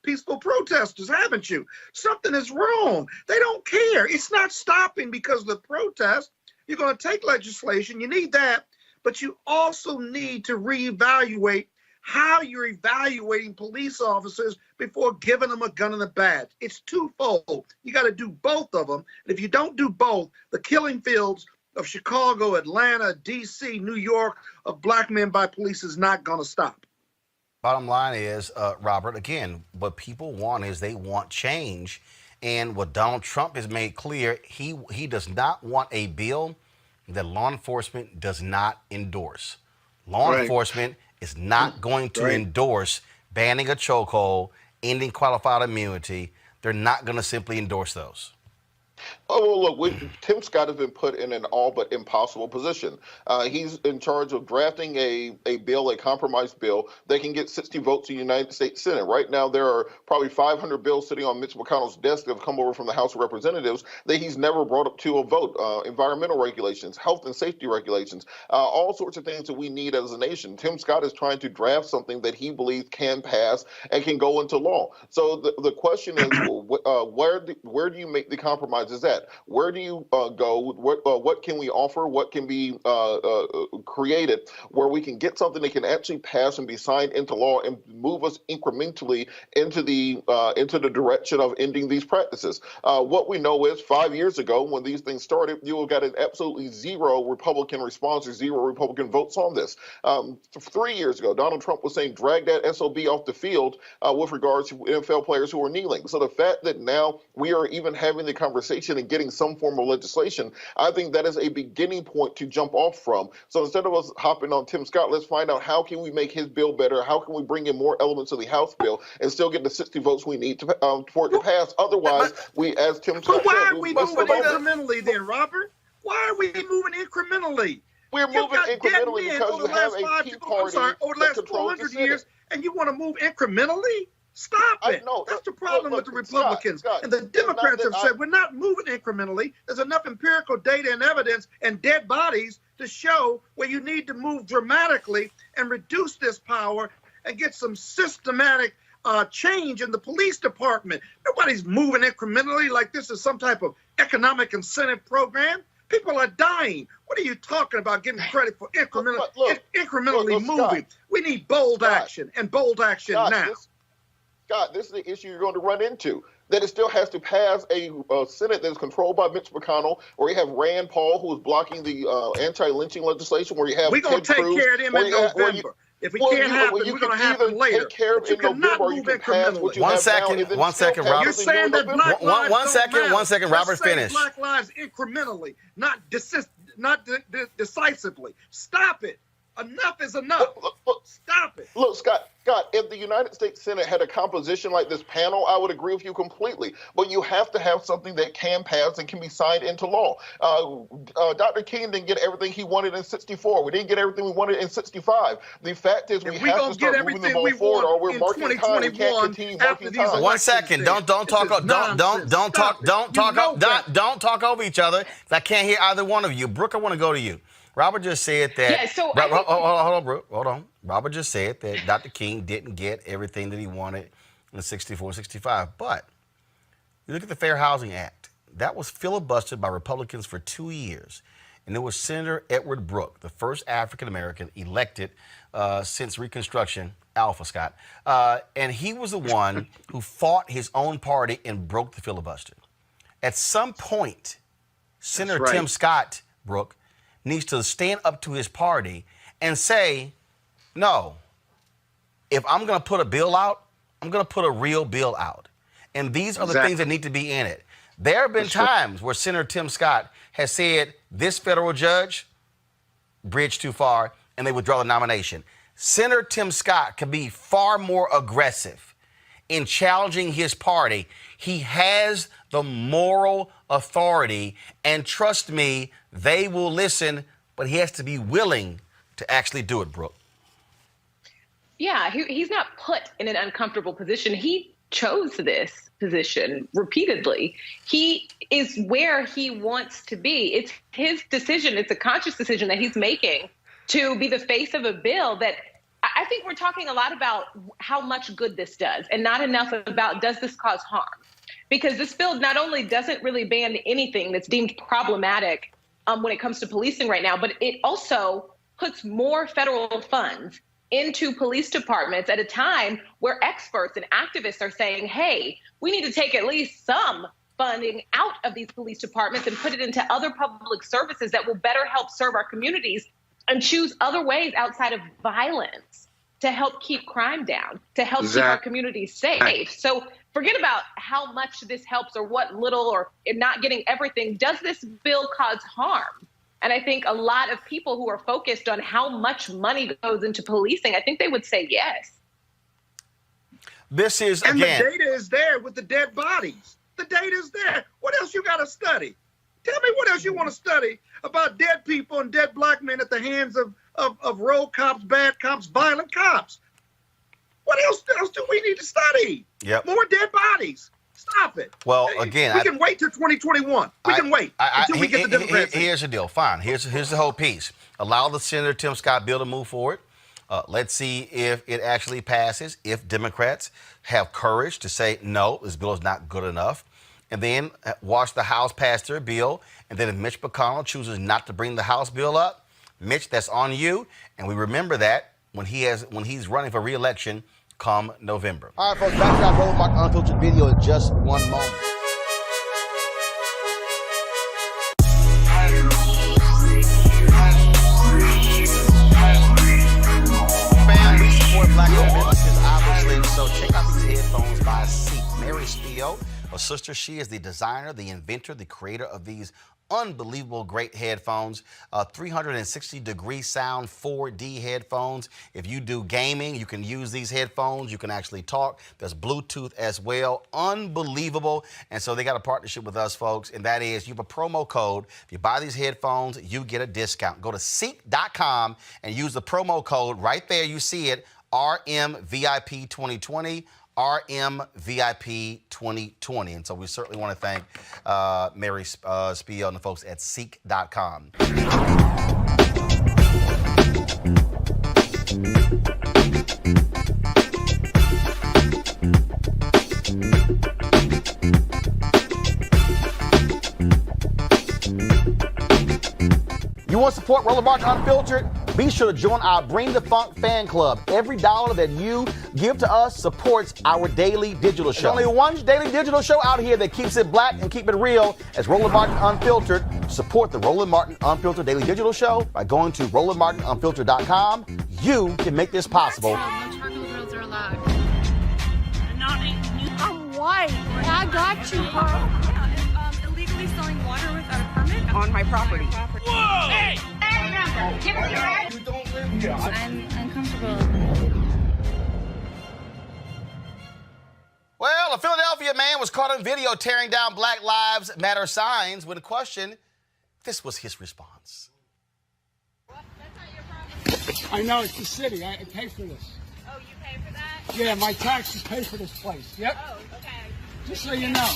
peaceful protesters, haven't you? Something is wrong. They don't care. It's not stopping because of the protest. You're going to take legislation. You need that. But you also need to reevaluate how you're evaluating police officers before giving them a gun and a badge. It's twofold. You got to do both of them. And if you don't do both, the killing fields of Chicago, Atlanta, D.C., New York, of black men by police is not going to stop. Bottom line is, Robert, again, what people want is they want change. And what Donald Trump has made clear, he does not want a bill that law enforcement does not endorse. Law enforcement is not going to endorse banning a chokehold, ending qualified immunity. They're not going to simply endorse those. Oh, well, look, Tim Scott has been put in an all but impossible position. He's in charge of drafting a bill, a compromise bill, that can get 60 votes in the United States Senate. Right now, there are probably 500 bills sitting on Mitch McConnell's desk that have come over from the House of Representatives that he's never brought up to a vote. Environmental regulations, health and safety regulations, all sorts of things that we need as a nation. Tim Scott is trying to draft something that he believes can pass and can go into law. So the question is, where do you make the compromises at? Where do you go? What can we offer? What can be created where we can get something that can actually pass and be signed into law and move us incrementally into the direction of ending these practices? What we know is 5 years ago, when these things started, you got an absolutely zero Republican response or zero Republican votes on this. 3 years ago, Donald Trump was saying, drag that SOB off the field with regards to NFL players who are kneeling. So the fact that now we are even having the conversation and getting some form of legislation, I think that is a beginning point to jump off from. So instead of us hopping on Tim Scott, let's find out how can we make his bill better? How can we bring in more elements of the House bill and still get the 60 votes we need for it to pass? Otherwise, we, as Tim Scott But why said, are we moving incrementally then, Robert? Why are we moving incrementally? We're moving incrementally because you have a key party over the last 400 years, and you want to move incrementally? Stop it. That's the problem with the Republicans. And the Democrats have said we're not moving incrementally. There's enough empirical data and evidence and dead bodies to show where you need to move dramatically and reduce this power and get some systematic change in the police department. Nobody's moving incrementally like this is some type of economic incentive program. People are dying. What are you talking about getting credit for incrementally moving? We need bold action and bold action now. Scott, this is the issue you're going to run into, that it still has to pass a Senate that is controlled by Mitch McConnell, where you have Rand Paul, who is blocking the anti-lynching legislation, where you have we're going to take care of them in November. If we can't happen, we're going to happen later. Take care of it in November, or you can pass what you have now, and then one second, Robert. You're saying that black lives one second, Robert, finish. Black lives incrementally, not decisively. Stop it. Enough is enough. Stop it. Look, Scott, if the United States Senate had a composition like this panel, I would agree with you completely. But you have to have something that can pass and can be signed into law. Dr. King didn't get everything he wanted in 64. We didn't get everything we wanted in 65. The fact is we have to start moving the ball forward, or we're marking time. We can't continue marking time. 1 second. Don't talk over each other. I can't hear either one of you. Brooke, I want to go to you. Robert just said that. Yeah, so hold on, Brooke. Hold on. Robert just said that Dr. King didn't get everything that he wanted in 64, 65. But you look at the Fair Housing Act. That was filibustered by Republicans for 2 years. And it was Senator Edward Brooke, the first African-American elected since Reconstruction, Alpha, Scott. And he was the one who fought his own party and broke the filibuster. At some point, Senator Tim Scott, Brooke, needs to stand up to his party and say, no, if I'm going to put a bill out, I'm going to put a real bill out. And these are the things that need to be in it. There have been times where Senator Tim Scott has said, this federal judge, bridge too far, and they withdraw the nomination. Senator Tim Scott can be far more aggressive in challenging his party. He has the moral authority, and trust me, they will listen, but he has to be willing to actually do it, Brooke. Yeah, he's not put in an uncomfortable position. He chose this position repeatedly. He is where he wants to be. It's his decision. It's a conscious decision that he's making to be the face of a bill that I think we're talking a lot about how much good this does and not enough about does this cause harm? Because this bill not only doesn't really ban anything that's deemed problematic when it comes to policing right now, but it also puts more federal funds into police departments at a time where experts and activists are saying, hey, we need to take at least some funding out of these police departments and put it into other public services that will better help serve our communities and choose other ways outside of violence to help keep crime down, to help keep our communities safe. So forget about how much this helps or what little or not getting everything. Does this bill cause harm? And I think a lot of people who are focused on how much money goes into policing, I think they would say yes. This is, and again, the data is there with the dead bodies. The data is there. What else you got to study? Tell me what else you want to study about dead people and dead black men at the hands of road cops, bad cops, violent cops. What else do we need to study? Yep. More dead bodies. Stop it. Well, again, we can wait till 2021. We can wait until we get the Democrats. Here's the deal. Fine. Here's the whole piece. Allow the Senator Tim Scott bill to move forward. Let's see if it actually passes, if Democrats have courage to say, no, this bill is not good enough. And then watch the House pass their bill. And then if Mitch McConnell chooses not to bring the House bill up, Mitch, that's on you. And we remember that when he's running for re-election come November. All right, folks, back to our Roland Martin Unfiltered video in just one moment. Fam, we support black-owned businesses, obviously, so check out these headphones by Seek. Mary Spio, her sister, she is the designer, the inventor, the creator of these unbelievable great headphones, 360-degree sound 4D headphones. If you do gaming, you can use these headphones. You can actually talk. There's Bluetooth as well. Unbelievable. And so they got a partnership with us, folks, and that is you have a promo code. If you buy these headphones, you get a discount. Go to Seek.com and use the promo code right there. You see it, RMVIP2020. RMVIP 2020. And so we certainly want to thank Mary Spio and the folks at Seek.com. You want to support Roland Martin Unfiltered? Be sure to join our Bring the Funk fan club. Every dollar that you give to us supports our daily digital show. There's only one daily digital show out here that keeps it black and keep it real. It's Roland Martin Unfiltered. Support the Roland Martin Unfiltered daily digital show by going to RolandMartinUnfiltered.com. You can make this possible. No charcoal grills are allowed. I'm white. I got you, Carl. Illegally selling water without a permit On my property. Whoa! Hey! Bag number. Give me your bag. You don't live here. I'm uncomfortable. Well, a Philadelphia man was caught on video tearing down Black Lives Matter signs. When questioned, this was his response. I know, it's the city. I pay for this. Oh, you pay for that? Yeah, my taxes pay for this place. Yep. Oh, okay. Just so you know.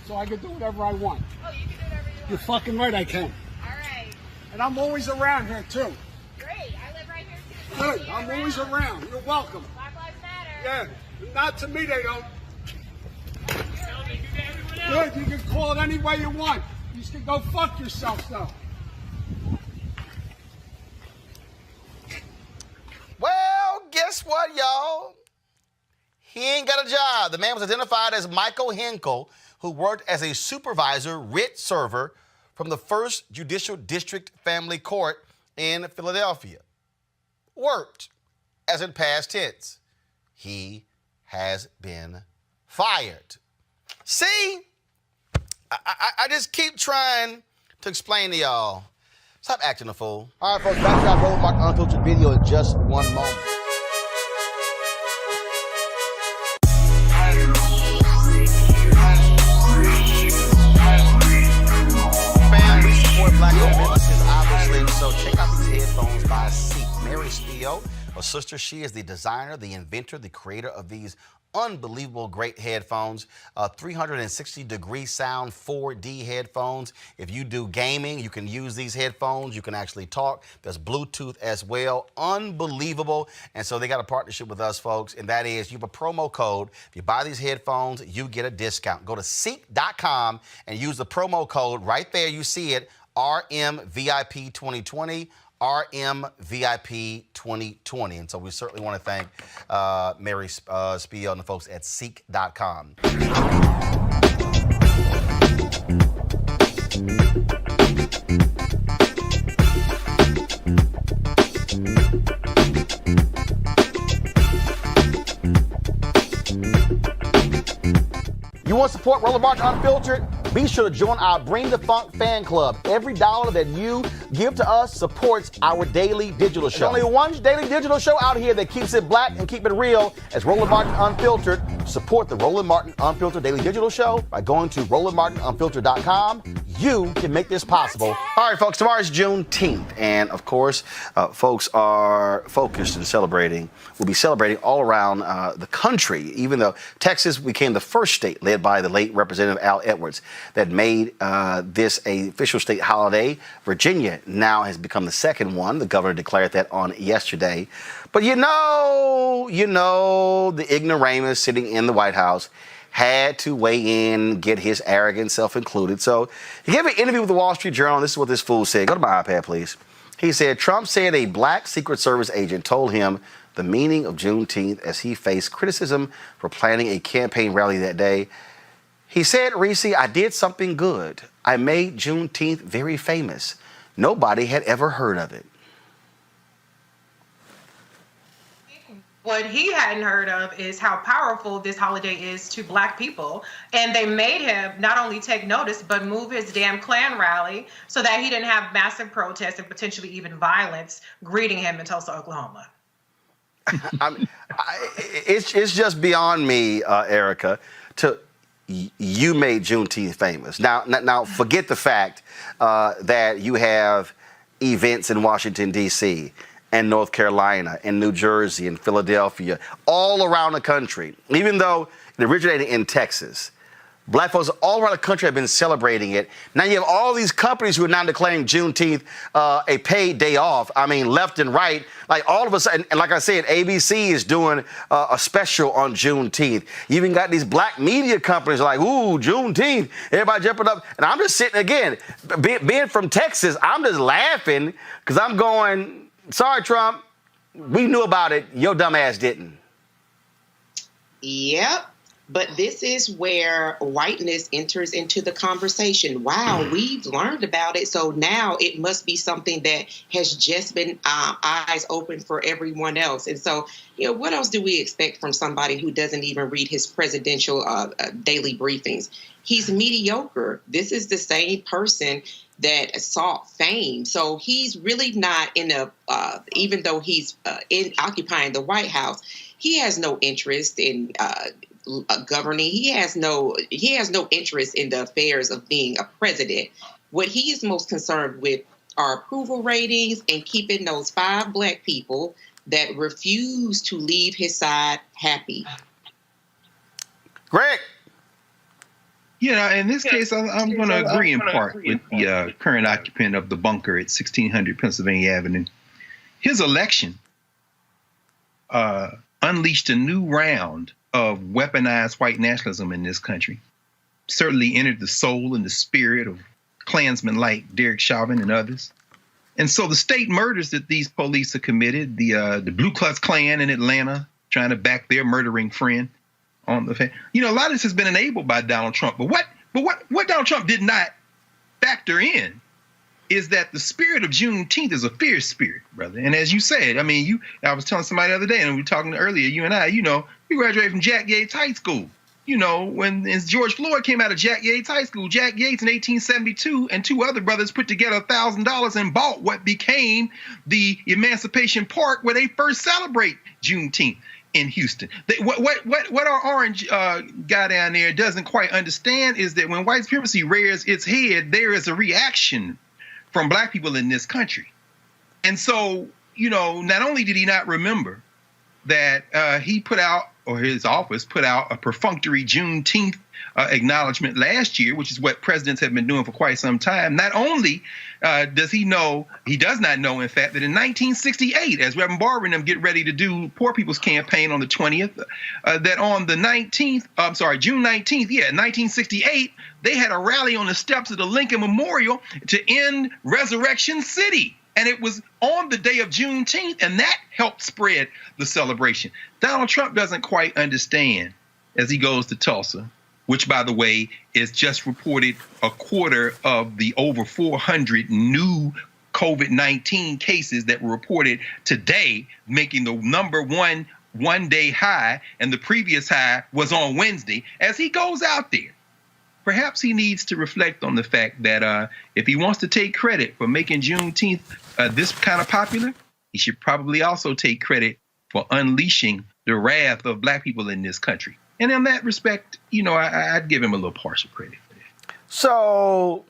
So I can do whatever I want. Oh, you can do whatever you want. You're fucking right, I can. All right. And I'm always around here, too. Great. I live right here, too. Good. I'm always around. You're welcome. Black Lives Matter. Yeah. Not to me, they don't. Good. You can call it any way you want. You can go fuck yourself, though. Well, guess what, y'all? He ain't got a job. The man was identified as Michael Hinkle, who worked as a supervisor writ server from the 1st Judicial District Family Court in Philadelphia. Worked, as in past tense. He has been fired. See, I just keep trying to explain to y'all. Stop acting a fool. All right, folks, back to our Roland Martin Unfiltered video in just one moment. Fam, we support black-owned businesses, obviously, so check out these headphones by Seek. Mary Spio, her sister, she is the designer, the inventor, the creator of these unbelievable great headphones, 360-degree sound 4D headphones. If you do gaming, you can use these headphones. You can actually talk. There's Bluetooth as well. Unbelievable. And so they got a partnership with us, folks, and that is you have a promo code. If you buy these headphones, you get a discount. Go to Seek.com and use the promo code right there. You see it, RMVIP2020. RMVIP 2020. And so we certainly want to thank Mary Spio and the folks at Seek.com. You want to support Roland Martin Unfiltered? Be sure to join our Bring the Funk fan club. Every dollar that you give to us supports our daily digital show. There's only one daily digital show out here that keeps it black and keep it real. As Roland Martin Unfiltered. Support the Roland Martin Unfiltered Daily Digital Show by going to RolandMartinUnfiltered.com. You can make this possible. All right, folks, tomorrow is Juneteenth. And, of course, folks are focused and celebrating. We'll be celebrating all around the country, even though Texas became the first state led by the late Representative Al Edwards that made this a official state holiday. Virginia now has become the second one. The governor declared that on yesterday. But you know, the ignoramus sitting in the White House had to weigh in, get his arrogant self included. So he gave an interview with the Wall Street Journal. This is what this fool said. Go to my iPad, please. He said, Trump said a black Secret Service agent told him the meaning of Juneteenth as he faced criticism for planning a campaign rally that day. He said, Reese, I did something good. I made Juneteenth very famous. Nobody had ever heard of it. What he hadn't heard of is how powerful this holiday is to black people. And they made him not only take notice, but move his damn Klan rally so that he didn't have massive protests and potentially even violence greeting him in Tulsa, Oklahoma. It's just beyond me, Erica, you made Juneteenth famous. Now forget the fact that you have events in Washington, D.C., and North Carolina, and New Jersey, and Philadelphia, all around the country. Even though it originated in Texas, black folks all around the country have been celebrating it. Now you have all these companies who are now declaring Juneteenth a paid day off. I mean, left and right. Like all of a sudden, and like I said, ABC is doing a special on Juneteenth. You even got these black media companies like, ooh, Juneteenth, everybody jumping up. And I'm just sitting, again, being from Texas, I'm just laughing because I'm going, sorry, Trump, we knew about it. Your dumb ass didn't. Yep. But this is where whiteness enters into the conversation. Wow, we've learned about it. So now it must be something that has just been eyes open for everyone else. And so, what else do we expect from somebody who doesn't even read his presidential daily briefings? He's mediocre. This is the same person that sought fame. So he's really not in even though he's occupying the White House, he has no interest in governing. He has no interest in the affairs of being a president. What he is most concerned with are approval ratings and keeping those 5 black people that refuse to leave his side happy. Greg. Yeah, in this case, I'm going to agree in part with the current occupant of the bunker at 1600 Pennsylvania Avenue. His election unleashed a new round of weaponized white nationalism in this country. Certainly entered the soul and the spirit of Klansmen like Derek Chauvin and others. And so the state murders that these police have committed, the Ku Klux Klan in Atlanta trying to back their murdering friend on the a lot of this has been enabled by Donald Trump. But what Donald Trump did not factor in is that the spirit of Juneteenth is a fierce spirit, brother. And as you said, I mean, I was telling somebody the other day, and we were talking earlier, you and I, we graduated from Jack Yates High School. When George Floyd came out of Jack Yates High School, Jack Yates in 1872 and 2 other brothers put together $1,000 and bought what became the Emancipation Park where they first celebrate Juneteenth in Houston. What our orange guy down there doesn't quite understand is that when white supremacy rears its head, there is a reaction from black people in this country. And so, not only did he not remember that he put out, or his office put out, a perfunctory Juneteenth acknowledgement last year, which is what presidents have been doing for quite some time. Not only does he does not know, in fact, that in 1968, as Reverend Barber and them get ready to do Poor People's Campaign on the 20th, that on the June 19th, 1968, they had a rally on the steps of the Lincoln Memorial to end Resurrection City. And it was on the day of Juneteenth, and that helped spread the celebration. Donald Trump doesn't quite understand as he goes to Tulsa, which, by the way, is just reported a quarter of the over 400 new COVID-19 cases that were reported today, making the number one-day high, and the previous high was on Wednesday. As he goes out there, perhaps he needs to reflect on the fact that if he wants to take credit for making Juneteenth this kind of popular, he should probably also take credit for unleashing the wrath of black people in this country. And in that respect, I'd give him a little partial credit for that. So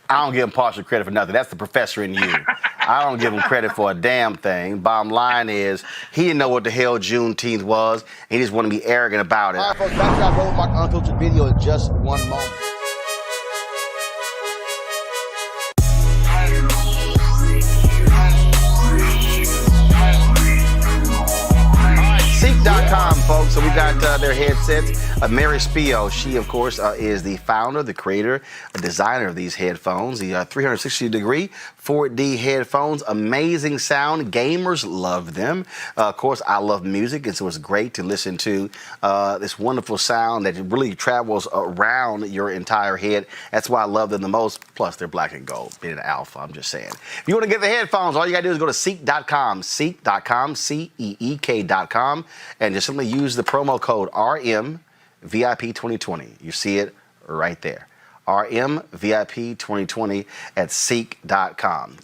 I don't give him partial credit for nothing. That's the professor in you. I don't give him credit for a damn thing. Bottom line is, he didn't know what the hell Juneteenth was. He just wanted to be arrogant about it. All right, folks, back to our Roland Mark Unfiltered video in just one moment. Seek.com, folks. So we got their headsets. Mary Spio, she, of course, is the founder, the creator, designer of these headphones. The 360-degree 4D headphones. Amazing sound. Gamers love them. Of course, I love music, and so it's great to listen to this wonderful sound that really travels around your entire head. That's why I love them the most. Plus, they're black and gold. Being an alpha, I'm just saying. If you want to get the headphones, all you got to do is go to Seek.com. Seek.com, Seek.com, and just simply use the promo code RMVIP2020. You see it right there. RMVIP2020 at Seek.com.